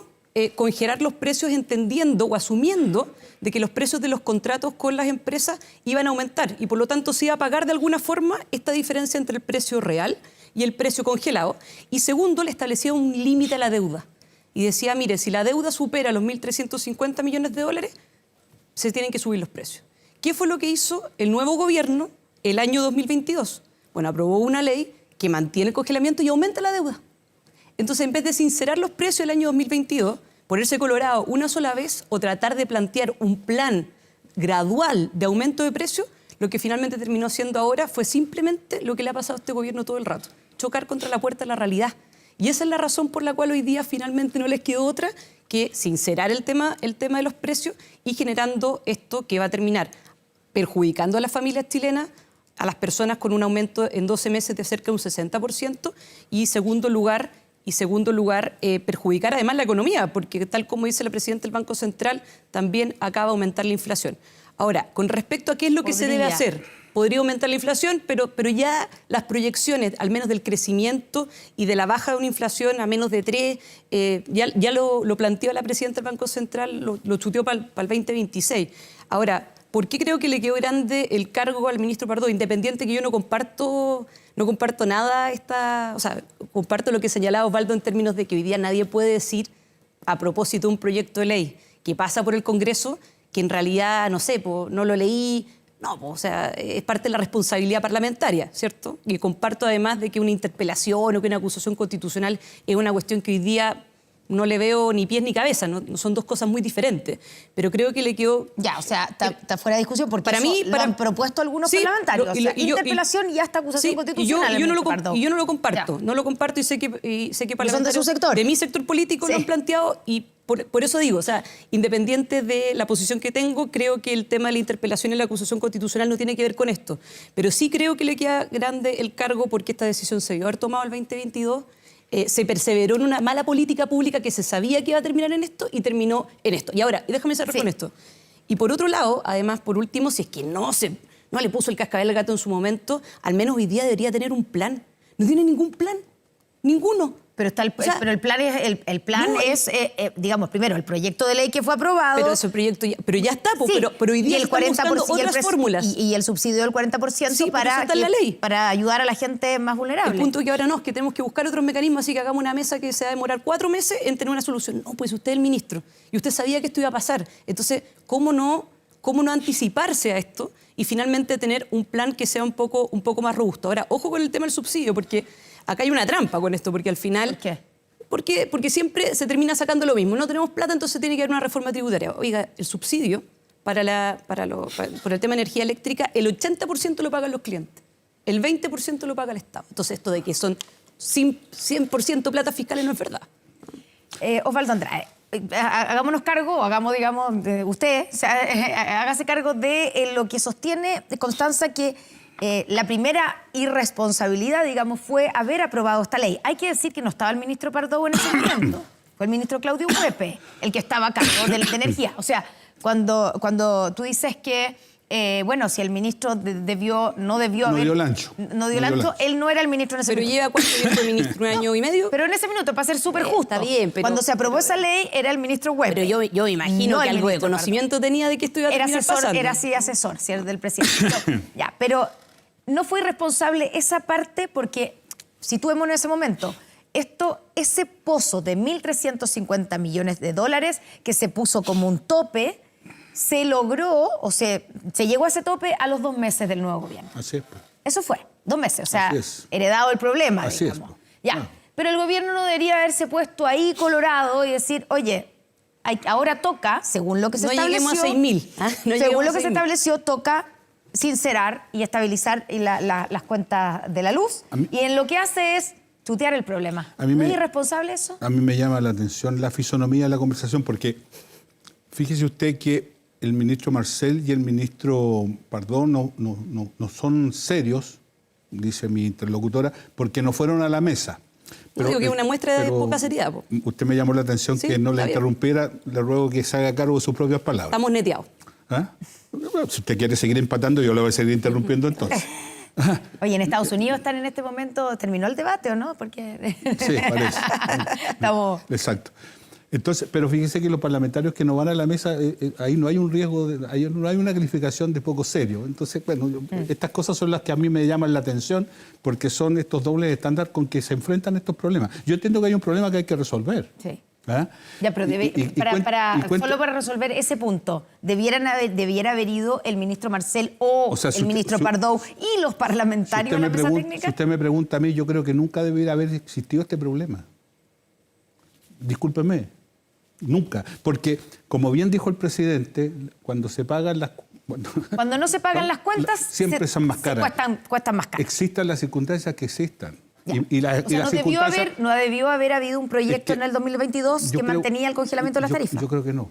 congelar los precios entendiendo o asumiendo de que los precios de los contratos con las empresas iban a aumentar y por lo tanto se iba a pagar de alguna forma esta diferencia entre el precio real y el precio congelado. Y segundo, le establecía un límite a la deuda. Y decía, mire, si la deuda supera los 1.350 millones de dólares, se tienen que subir los precios. ¿Qué fue lo que hizo el nuevo gobierno el año 2022? Bueno, aprobó una ley que mantiene el congelamiento y aumenta la deuda. Entonces, en vez de sincerar los precios el año 2022, ponerse colorado una sola vez o tratar de plantear un plan gradual de aumento de precios, lo que finalmente terminó siendo ahora fue simplemente lo que le ha pasado a este gobierno todo el rato, chocar contra la puerta de la realidad. Y esa es la razón por la cual hoy día finalmente no les quedó otra que sincerar el tema de los precios y generando esto que va a terminar perjudicando a las familias chilenas, a las personas con un aumento en 12 meses de cerca de un 60% y segundo lugar, perjudicar además la economía, porque tal como dice la presidenta del Banco Central, también acaba de aumentar la inflación. Ahora, con respecto a qué es lo que se debe hacer, podría aumentar la inflación, pero ya las proyecciones, al menos del crecimiento y de la baja de una inflación a menos de 3, ya lo planteó la presidenta del Banco Central, lo chuteó para el 2026. Ahora, ¿por qué creo que le quedó grande el cargo al ministro Pardo? Independiente que yo no comparto nada, o sea, comparto lo que señalaba Osvaldo en términos de que hoy día nadie puede decir, a propósito de un proyecto de ley que pasa por el Congreso, que en realidad, no sé, no lo leí. No, o sea, es parte de la responsabilidad parlamentaria, ¿cierto? Y comparto además de que una interpelación o que una acusación constitucional es una cuestión que hoy día no le veo ni pies ni cabeza, no son dos cosas muy diferentes. Pero creo que le quedó... Ya, o sea, está fuera de discusión porque Para eso mí, lo han propuesto algunos parlamentarios. O sea, interpelación y hasta acusación constitucional. Y yo no lo Ya. comparto. No lo comparto y sé que son de su parlamentarios sector. de mi sector político lo han planteado y por eso digo, o sea, independiente de la posición que tengo, creo que el tema de la interpelación y la acusación constitucional no tiene que ver con esto. Pero sí creo que le queda grande el cargo porque esta decisión se debió haber tomado el 2022. Se perseveró en una mala política pública que se sabía que iba a terminar en esto y terminó en esto. Y ahora, déjame cerrar con esto. Y por otro lado, además, por último, si es que no le puso el cascabel al gato en su momento, al menos hoy día debería tener un plan. No tiene ningún plan. Ninguno. Pero pero el plan no, es, digamos, primero, el proyecto de ley que fue aprobado. Pero ese proyecto ya está, Sí, pero hoy día y el se están buscando otras fórmulas. Y el subsidio del 40% Sí, pero eso está en la ley. para ayudar a la gente más vulnerable. El punto es que ahora no, es que tenemos que buscar otros mecanismos, así que hagamos una mesa que se va a demorar 4 meses en tener una solución. No, pues usted es el ministro y usted sabía que esto iba a pasar. Entonces, ¿cómo no anticiparse a esto y finalmente tener un plan que sea un poco más robusto? Ahora, ojo con el tema del subsidio, porque acá hay una trampa con esto, porque al final... ¿Por qué? Porque siempre se termina sacando lo mismo. No tenemos plata, entonces tiene que haber una reforma tributaria. Oiga, el subsidio por el tema de energía eléctrica, el 80% lo pagan los clientes. El 20% lo paga el Estado. Entonces, esto de que son 100% plata fiscales no es verdad. Osvaldo Andrade, hagámonos cargo, digamos, usted, o sea, hágase cargo de lo que sostiene Constanza, que la primera irresponsabilidad, digamos, fue haber aprobado esta ley. Hay que decir que no estaba el ministro Pardo en ese momento. Fue el ministro Claudio Huepe el que estaba a cargo de energía. O sea, cuando tú dices que bueno, si el ministro no debió haber... dio el ancho. No dio el ancho, él no era el ministro en ese Pero minuto. lleva cuánto tiempo de ministro, un año y medio. Pero en ese minuto, para ser súper justo, Está bien, pero- cuando se aprobó esa ley, era el ministro Webb. Pero yo me imagino No que el algo de ministro conocimiento tenía de que esto iba a Era terminar asesor, pasando. era así asesor, ¿cierto? Del presidente. Ya, pero no fue irresponsable esa parte porque, situémonos en ese momento, ese pozo de 1.350 millones de dólares que se puso como un tope, se logró, o se llegó a ese tope a los 2 meses del nuevo gobierno. Así es. Pues. Eso fue, 2 meses, o sea, Así es. heredado el problema, Así es, digamos. pues. Ya, Ah. pero el gobierno no debería haberse puesto ahí colorado y decir, oye, ahora toca, según lo que se No estableció... lleguemos a 6.000, ¿ah? No lleguemos según lo a que se 6.000. estableció, toca sincerar y estabilizar las cuentas de la luz. A mí- Y en lo que hace es tutear el problema. A mí ¿No me- es irresponsable eso? A mí me llama la atención la fisonomía de la conversación porque fíjese usted que el ministro Marcel y el ministro Pardo no son serios, dice mi interlocutora, porque no fueron a la mesa. Digo que es una muestra de poca seriedad, po. Usted me llamó la atención Sí, que no está le bien. interrumpiera, le ruego que se haga cargo de sus propias palabras. Estamos neteados. ¿Ah? Bueno, si usted quiere seguir empatando, yo lo voy a seguir interrumpiendo entonces. Oye, en Estados Unidos están en este momento, ¿terminó el debate o no? Porque Sí, parece. estamos... Exacto. Entonces, pero fíjese que los parlamentarios que no van a la mesa, ahí no hay un riesgo, ahí no hay una calificación de poco serio. Entonces, bueno, estas cosas son las que a mí me llaman la atención porque son estos dobles estándares con que se enfrentan estos problemas. Yo entiendo que hay un problema que hay que resolver. Sí. ¿Ah? Ya, pero solo para resolver ese punto, debiera haber ido el ministro Marcel o sea, si el usted- ministro si- Pardo y los parlamentarios de la mesa Si técnica. usted me pregunta a mí, yo creo que nunca debería haber existido este problema. Discúlpeme, nunca. Porque, como bien dijo el presidente, cuando se pagan las... Cuando no se pagan las cuentas, siempre son más caras. Cuestan más caras. Existan las circunstancias que existan. Ya. Y las O sea, las circunstancias... no debió haber habido un proyecto Es que en el 2022 que yo creo- mantenía el congelamiento de las tarifas. Yo creo que no.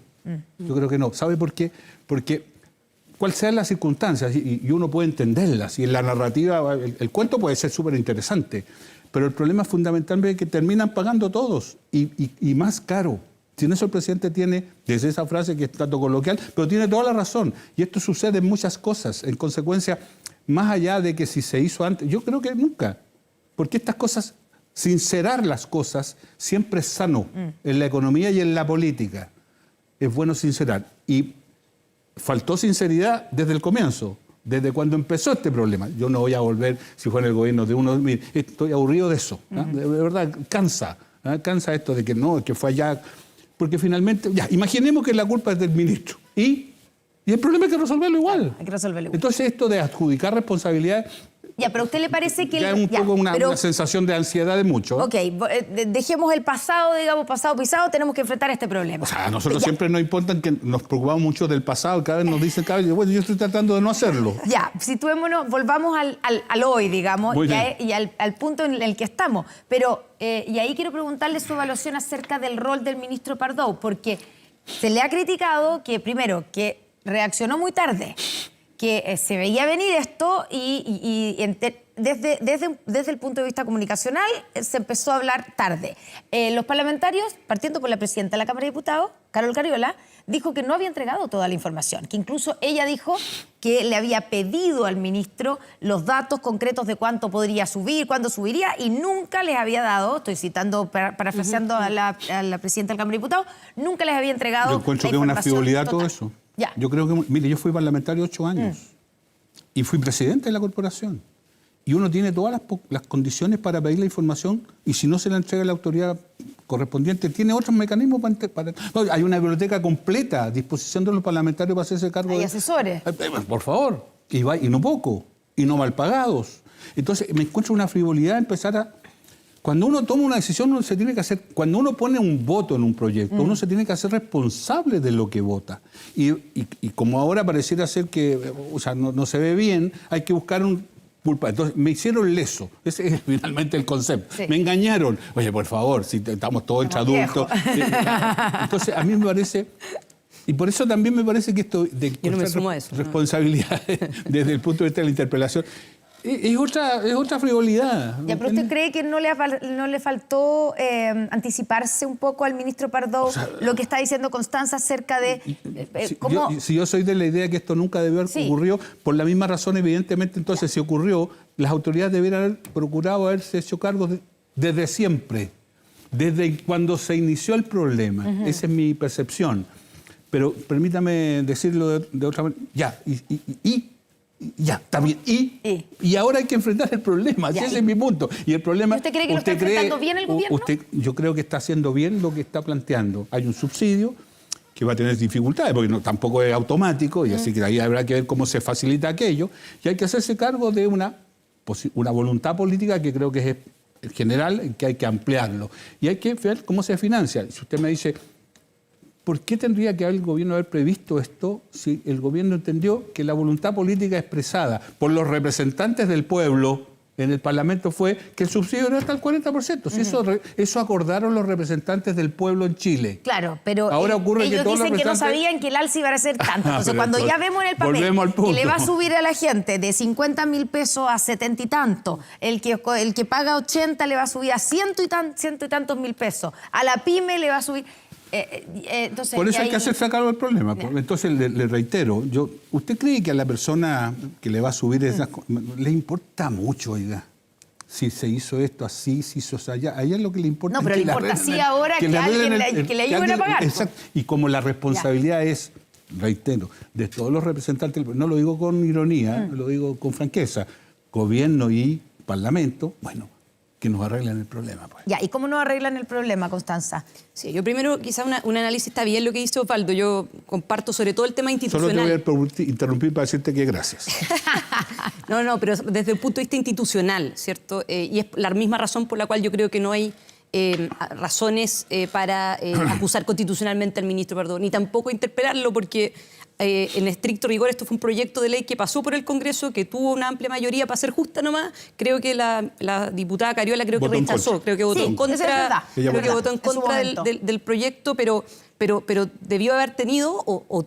Yo creo que no. ¿Sabe por qué? Porque cuál sean las circunstancias y uno puede entenderlas y en la narrativa, el cuento puede ser súper interesante, pero el problema fundamentalmente es que terminan pagando todos y más caro. Sin eso el presidente tiene, desde esa frase que es tanto coloquial, pero tiene toda la razón. Y esto sucede en muchas cosas. En consecuencia, más allá de que si se hizo antes, yo creo que nunca. Porque estas cosas, sincerar las cosas, siempre es sano en la economía y en la política. Es bueno sincerar. Y faltó sinceridad desde el comienzo, desde cuando empezó este problema. Yo no voy a volver, si fuera el gobierno de uno, mire, estoy aburrido de eso. ¿Ah? De verdad, cansa. ¿Ah? Cansa esto de que no, que fue allá. Porque finalmente, ya, imaginemos que la culpa es del ministro. Y el problema hay que resolverlo igual. Hay que resolverlo igual. Entonces esto de adjudicar responsabilidades Ya, pero ¿a usted le parece que... ya es un poco una sensación de ansiedad de muchos. Ok, dejemos el pasado, digamos, pasado pisado, tenemos que enfrentar este problema. O sea, a nosotros Ya. siempre nos importa que nos preocupamos mucho del pasado, cada vez nos dicen, bueno, yo estoy tratando de no hacerlo. Ya, situémonos, volvamos al hoy, digamos, Muy y al punto en el que estamos. Pero, y ahí quiero preguntarle su evaluación acerca del rol del ministro Pardo, porque se le ha criticado que, primero, que reaccionó muy tarde, que se veía venir esto desde el punto de vista comunicacional se empezó a hablar tarde. Los parlamentarios, partiendo por la presidenta de la Cámara de Diputados, Carol Cariola, dijo que no había entregado toda la información, que incluso ella dijo que le había pedido al ministro los datos concretos de cuánto podría subir, cuándo subiría, y nunca les había dado, estoy citando, parafraseando a la presidenta de la Cámara de Diputados, nunca les había entregado Yo encuentro la que es una información frivolidad todo total. eso. Ya. Yo creo que, mire, yo fui parlamentario 8 años y fui presidente de la corporación. Y uno tiene todas las condiciones para pedir la información y si no se la entrega a la autoridad correspondiente, tiene otros mecanismos para... No, hay una biblioteca completa a disposición de los parlamentarios para hacerse cargo Hay de... asesores. Por favor. Y no poco. Y no mal pagados. Entonces, me encuentro una frivolidad empezar a... Cuando uno toma una decisión, uno se tiene que hacer... Cuando uno pone un voto en un proyecto, uno se tiene que hacer responsable de lo que vota. Y como ahora pareciera ser que, o sea, no se ve bien, hay que buscar un culpa. Entonces, me hicieron leso. Ese es finalmente el concepto. Sí. Me engañaron. Oye, por favor, si estamos todos entre adultos. Entonces, a mí me parece... Y por eso también me parece que esto de Yo no me sumo a eso, ¿no? responsabilidades desde el punto de vista de la interpelación Es otra frivolidad. Ya, pero ¿usted cree que no le faltó anticiparse un poco al ministro Pardo lo que está diciendo Constanza acerca de cómo... Si yo soy de la idea que esto nunca debió haber ocurrido, por la misma razón, evidentemente, entonces, si ocurrió, las autoridades debieran haber procurado haberse hecho cargo desde siempre, desde cuando se inició el problema. Esa es mi percepción. Pero permítame decirlo de otra manera. Ya, ya, está bien. Y ahora hay que enfrentar el problema. Ese es mi punto. Y el problema... ¿Usted cree que lo está enfrentando bien el gobierno? Yo creo que está haciendo bien lo que está planteando. Hay un subsidio que va a tener dificultades, porque tampoco es automático, y así que ahí habrá que ver cómo se facilita aquello. Y hay que hacerse cargo de una voluntad política que creo que es general, que hay que ampliarlo. Y hay que ver cómo se financia. Si usted me dice... ¿Por qué tendría que el gobierno haber previsto esto si el gobierno entendió que la voluntad política expresada por los representantes del pueblo en el Parlamento fue que el subsidio era hasta el 40%? Si eso acordaron los representantes del pueblo en Chile. Claro, pero ahora ocurre ellos que todos dicen los que no representantes... sabían que el alza iba a ser tanto. Entonces, cuando ya vemos en el papel que le va a subir a la gente de 50.000 pesos a 70 y tanto, el que paga 80 le va a subir a ciento y tantos mil pesos, a la pyme le va a subir... entonces, por eso hay que hacerse cargo del problema. Entonces, le reitero, ¿usted cree que a la persona que le va a subir esas cosas le importa mucho, oiga? Si se hizo esto así, si hizo allá. A ella lo que le importa no, pero es le importa así ahora que le ayuden a pagar. Exacto. Y como la responsabilidad es, reitero, de todos los representantes, no lo digo con ironía, lo digo con franqueza, gobierno y parlamento, bueno, que nos arreglen el problema. Pues. Ya, ¿y cómo nos arreglan el problema, Constanza? Sí, yo primero, quizá un análisis está bien lo que dice Osvaldo. Yo comparto sobre todo el tema institucional. Solo te voy a interrumpir para decirte que gracias. No, pero desde el punto de vista institucional, ¿cierto? Y es la misma razón por la cual yo creo que no hay razones para acusar constitucionalmente al ministro Pardo, ni tampoco interpelarlo, porque en estricto rigor esto fue un proyecto de ley que pasó por el Congreso, que tuvo una amplia mayoría, para ser justa nomás. Creo que la diputada Cariola que rechazó, creo que votó en contra, creo que votó en contra del proyecto, pero debió haber tenido o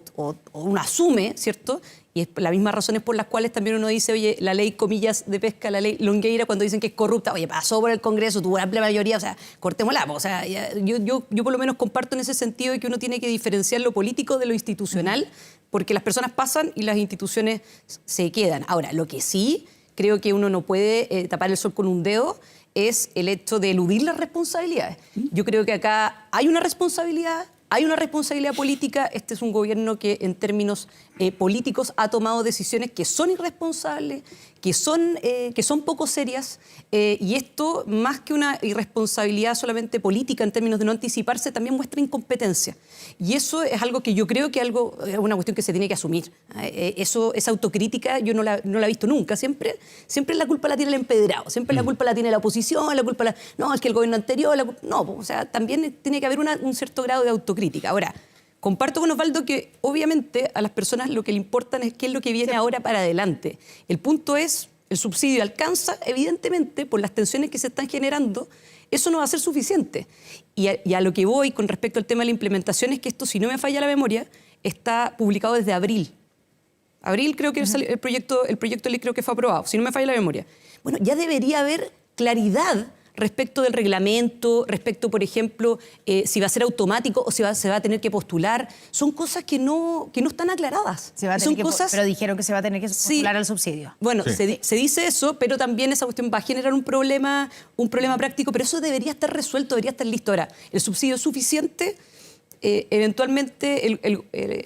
uno asume, ¿cierto? Y es las mismas razones por las cuales también uno dice, oye, la ley, comillas, de pesca, la ley Longueira, cuando dicen que es corrupta, oye, pasó por el Congreso, tuvo una amplia mayoría, o sea, cortémosla. O sea, yo por lo menos comparto en ese sentido de que uno tiene que diferenciar lo político de lo institucional, porque las personas pasan y las instituciones se quedan. Ahora, lo que sí creo que uno no puede tapar el sol con un dedo es el hecho de eludir las responsabilidades. Yo creo que acá hay una responsabilidad política. Este es un gobierno que en términos políticos ha tomado decisiones que son irresponsables, que son poco serias, y esto, más que una irresponsabilidad solamente política en términos de no anticiparse, también muestra incompetencia. Y eso es algo que yo creo que es una cuestión que se tiene que asumir. Esa autocrítica yo no la he visto nunca. Siempre la culpa la tiene el empedrado, siempre la culpa la tiene la oposición, no, es que el gobierno anterior... No, o sea, también tiene que haber un cierto grado de autocrítica. Ahora, comparto con Osvaldo que obviamente a las personas lo que le importa es qué es lo que viene ahora para adelante. El punto es, el subsidio alcanza, evidentemente, por las tensiones que se están generando, eso no va a ser suficiente. Y a lo que voy con respecto al tema de la implementación es que esto, si no me falla la memoria, está publicado desde abril. Abril creo que el proyecto de ley creo que fue aprobado, si no me falla la memoria. Bueno, ya debería haber claridad respecto del reglamento, respecto, por ejemplo, si va a ser automático o si se va a tener que postular. Son cosas que no están aclaradas. Pero dijeron que se va a tener que postular al subsidio. Bueno, se dice eso, pero también esa cuestión va a generar un problema práctico, pero eso debería estar resuelto, debería estar listo. Ahora, el subsidio es suficiente. Eventualmente,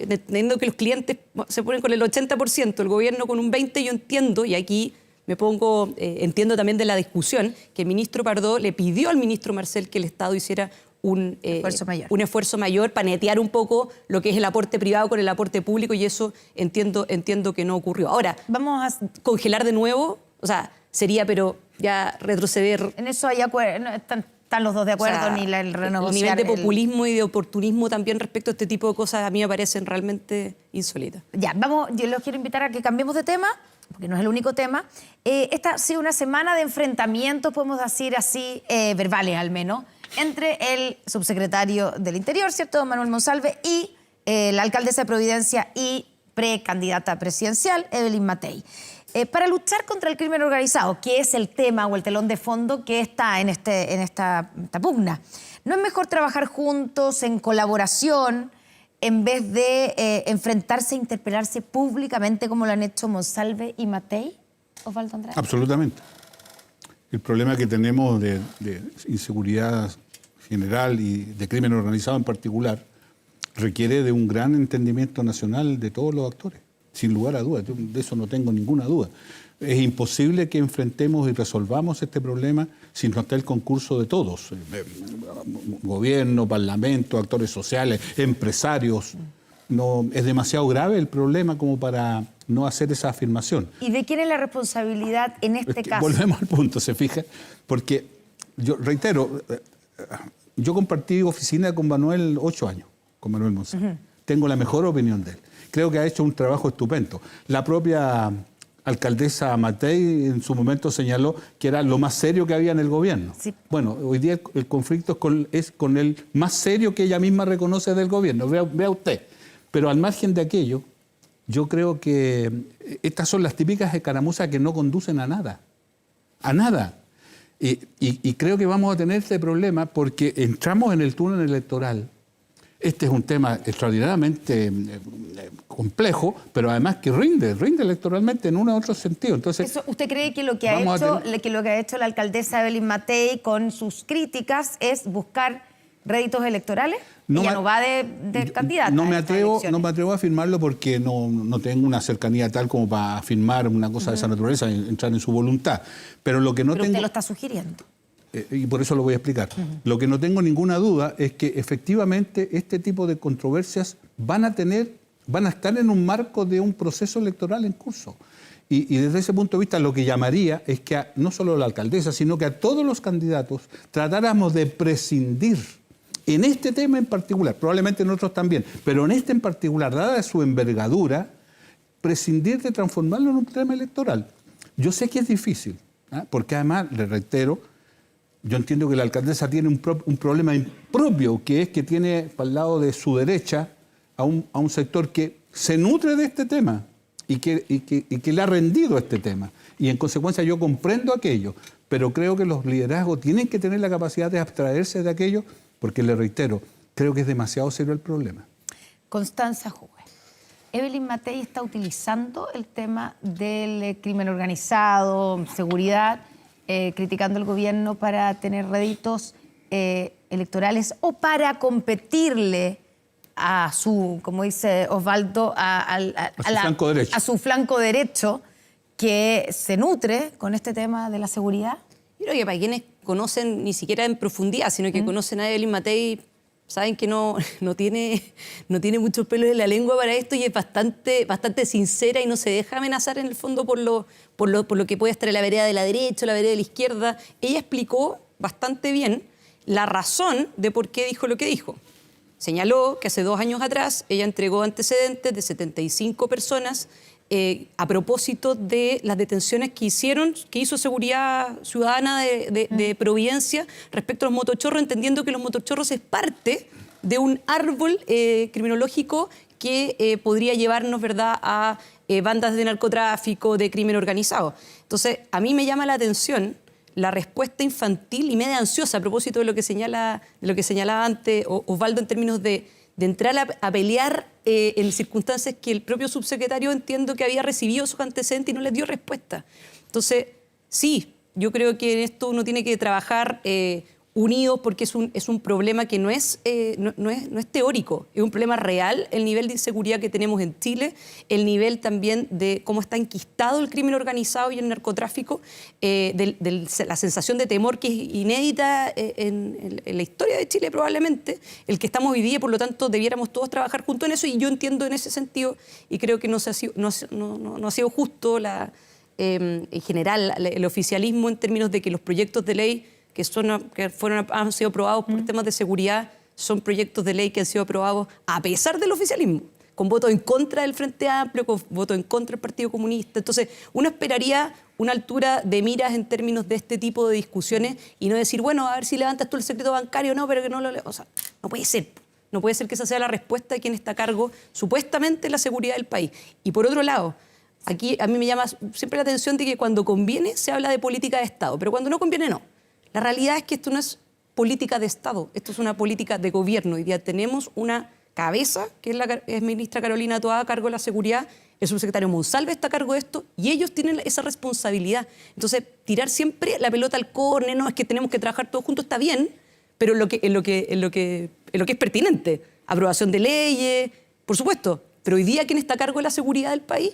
entendiendo que los clientes se ponen con el 80%, el gobierno con un 20%, yo entiendo, y aquí entiendo también de la discusión, que el ministro Pardo le pidió al ministro Marcel que el Estado hiciera un esfuerzo mayor para netear un poco lo que es el aporte privado con el aporte público, y eso entiendo que no ocurrió. Ahora, vamos a congelar de nuevo, o sea, sería, pero ya retroceder. En eso hay acuerdo, no están los dos de acuerdo, o sea, ni el renegociar. El nivel de populismo y de oportunismo también respecto a este tipo de cosas a mí me parecen realmente insólitas. Ya, yo los quiero invitar a que cambiemos de tema, porque no es el único tema. Esta ha sido una semana de enfrentamientos, podemos decir así, verbales al menos, entre el subsecretario del Interior, ¿cierto?, Manuel Monsalve, y la alcaldesa de Providencia y precandidata presidencial, Evelyn Matei. Para luchar contra el crimen organizado, que es el tema o el telón de fondo que está en esta pugna, ¿no es mejor trabajar juntos, en colaboración, en vez de enfrentarse e interpelarse públicamente como lo han hecho Monsalve y Matei, Osvaldo Andrade? Absolutamente. El problema que tenemos de inseguridad general y de crimen organizado en particular requiere de un gran entendimiento nacional de todos los actores, sin lugar a dudas. Yo de eso no tengo ninguna duda. Es imposible que enfrentemos y resolvamos este problema si no está el concurso de todos. Gobierno, parlamento, actores sociales, empresarios. No, es demasiado grave el problema como para no hacer esa afirmación. ¿Y de quién es la responsabilidad en este caso? Volvemos al punto, ¿se fija? Porque, yo reitero, yo compartí oficina con Manuel 8 años, con Manuel Monsalve. Tengo la mejor opinión de él. Creo que ha hecho un trabajo estupendo. La propia alcaldesa Matei en su momento señaló que era lo más serio que había en el gobierno. Sí. Bueno, hoy día el conflicto es con el más serio que ella misma reconoce del gobierno. Vea usted. Pero al margen de aquello, yo creo que estas son las típicas escaramuzas que no conducen a nada. A nada. Y creo que vamos a tener este problema porque entramos en el túnel electoral. Este es un tema extraordinariamente complejo, pero además que rinde electoralmente en uno u otro sentido. Entonces, ¿usted cree que lo que ha hecho la alcaldesa Evelyn Matei con sus críticas es buscar réditos electorales? Ella no va de candidata. No me atrevo a afirmarlo porque no tengo una cercanía tal como para afirmar una cosa de esa naturaleza, entrar en su voluntad. Pero lo que no Pero tengo... usted lo está sugiriendo. Y por eso lo voy a explicar. Lo que no tengo ninguna duda es que efectivamente este tipo de controversias van a estar en un marco de un proceso electoral en curso. Y desde ese punto de vista lo que llamaría es que no solo a la alcaldesa, sino que a todos los candidatos tratáramos de prescindir en este tema en particular, probablemente en otros también, pero en este en particular, dada su envergadura, prescindir de transformarlo en un tema electoral. Yo sé que es difícil, porque además, le reitero, yo entiendo que la alcaldesa tiene un problema propio, que es que tiene al lado de su derecha a un sector que se nutre de este tema y que le ha rendido este tema. Y en consecuencia yo comprendo aquello, pero creo que los liderazgos tienen que tener la capacidad de abstraerse de aquello, porque le reitero, creo que es demasiado serio el problema. Constanza Juve. Evelyn Matei está utilizando el tema del crimen organizado, seguridad, criticando al gobierno para tener réditos electorales o para competirle a su, como dice Osvaldo, a su flanco derecho que se nutre con este tema de la seguridad. Yo creo que para quienes conocen ni siquiera en profundidad, sino que conocen a Evelyn Matei, saben que no tiene muchos pelos en la lengua para esto y es bastante sincera y no se deja amenazar en el fondo por lo que puede estar en la vereda de la derecha o la vereda de la izquierda. Ella explicó bastante bien la razón de por qué dijo lo que dijo. Señaló que hace 2 años atrás ella entregó antecedentes de 75 personas a propósito de las detenciones que hizo Seguridad Ciudadana de Providencia respecto a los motochorros, entendiendo que los motochorros es parte de un árbol criminológico que podría llevarnos, ¿verdad?, a bandas de narcotráfico, de crimen organizado. Entonces, a mí me llama la atención la respuesta infantil y media ansiosa a propósito de lo que señalaba antes Osvaldo en términos de entrar a pelear en circunstancias que el propio subsecretario entiendo que había recibido sus antecedentes y no les dio respuesta. Entonces, sí, yo creo que en esto uno tiene que trabajar unidos porque es un problema que no es teórico, es un problema real, el nivel de inseguridad que tenemos en Chile, el nivel también de cómo está enquistado el crimen organizado y el narcotráfico, la sensación de temor que es inédita en la historia de Chile probablemente, el que estamos viviendo, por lo tanto debiéramos todos trabajar juntos en eso y yo entiendo en ese sentido y creo que no ha sido justo en general el oficialismo en términos de que los proyectos de ley que han sido aprobados por temas de seguridad, son proyectos de ley que han sido aprobados a pesar del oficialismo, con voto en contra del Frente Amplio, con voto en contra del Partido Comunista. Entonces, uno esperaría una altura de miras en términos de este tipo de discusiones y no decir, bueno, a ver si levantas tú el secreto bancario, no, pero que no lo... O sea, no puede ser. No puede ser que esa sea la respuesta de quien está a cargo, supuestamente, de la seguridad del país. Y por otro lado, Aquí a mí me llama siempre la atención de que cuando conviene se habla de política de Estado, pero cuando no conviene no. La realidad es que esto no es política de Estado, esto es una política de gobierno. Hoy día tenemos una cabeza, que es la ministra Carolina Toá, a cargo de la seguridad, el subsecretario Monsalve está a cargo de esto, y ellos tienen esa responsabilidad. Entonces, tirar siempre la pelota al córner, no, es que tenemos que trabajar todos juntos, está bien, pero en lo que es pertinente. Aprobación de leyes, por supuesto, pero hoy día, ¿quién está a cargo de la seguridad del país?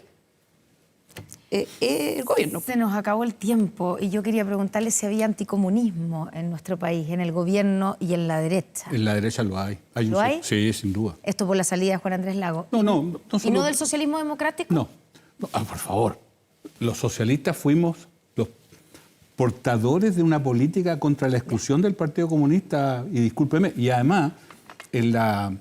El gobierno. Se nos acabó el tiempo y yo quería preguntarle si había anticomunismo en nuestro país, en el gobierno y en la derecha. En la derecha lo hay. ¿Lo hay? Sí, sin duda. Esto por la salida de Juan Andrés Lago. No ¿Y solo- no del socialismo democrático? No. Por favor. Los socialistas fuimos los portadores de una política contra la exclusión del Partido Comunista, y discúlpeme, y además en la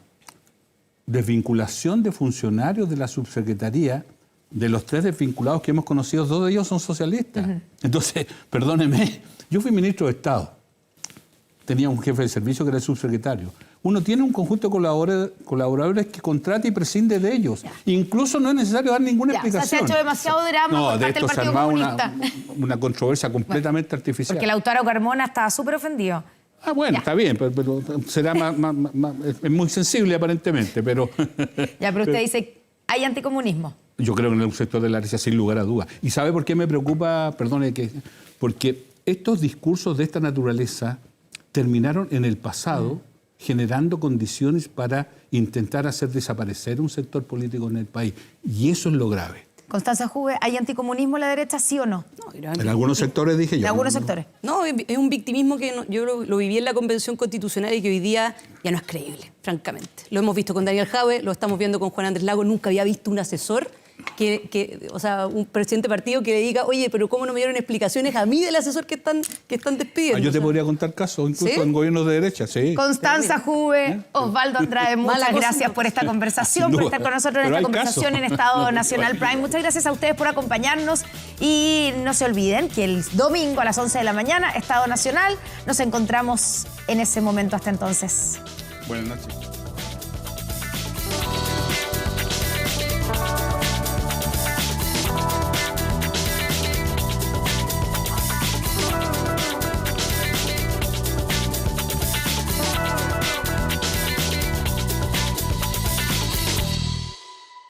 desvinculación de funcionarios de la subsecretaría, de los 3 desvinculados que hemos conocido, 2 de ellos son socialistas. Entonces, perdóneme, yo fui ministro de Estado. Tenía un jefe de servicio que era el subsecretario. Uno tiene un conjunto de colaboradores que contrata y prescinde de ellos. Incluso no es necesario dar ninguna Ya, o sea, explicación. se ha hecho demasiado drama por de parte del esto se Partido armaba Comunista. una controversia completamente artificial. Porque Lautaro Carmona estaba súper ofendido. Ah, bueno, Ya. está bien, pero será es muy sensible aparentemente, pero Ya, pero usted dice, hay anticomunismo. yo creo que en el sector de la derecha sin lugar a dudas. ¿Y sabe por qué me preocupa? Perdone, porque estos discursos de esta naturaleza terminaron en el pasado generando condiciones para intentar hacer desaparecer un sector político en el país. Y eso es lo grave. Constanza Juve, ¿hay anticomunismo en la derecha, sí o no? No, era- En algunos sectores dije yo. En algunos sectores. No, es un victimismo que yo lo viví en la Convención Constitucional y que hoy día ya no es creíble, francamente. Lo hemos visto con Daniel Jaue, lo estamos viendo con Juan Andrés Lago. Nunca había visto un asesor, o sea, un presidente de partido que le diga, oye, pero ¿cómo no me dieron explicaciones a mí del asesor que están despidiendo? Yo O te sea, podría contar casos, incluso ¿Sí? en gobiernos de derecha, sí. Constanza Juve, Osvaldo Andrade, muchas Mala cosa. gracias por esta conversación, Sin por duda. estar con nosotros en Pero esta hay conversación casos. en Estado No, Nacional igual. Prime. Muchas gracias a ustedes por acompañarnos y no se olviden que el domingo a las 11 de la mañana, Estado Nacional, nos encontramos en ese momento. Hasta entonces. Buenas noches.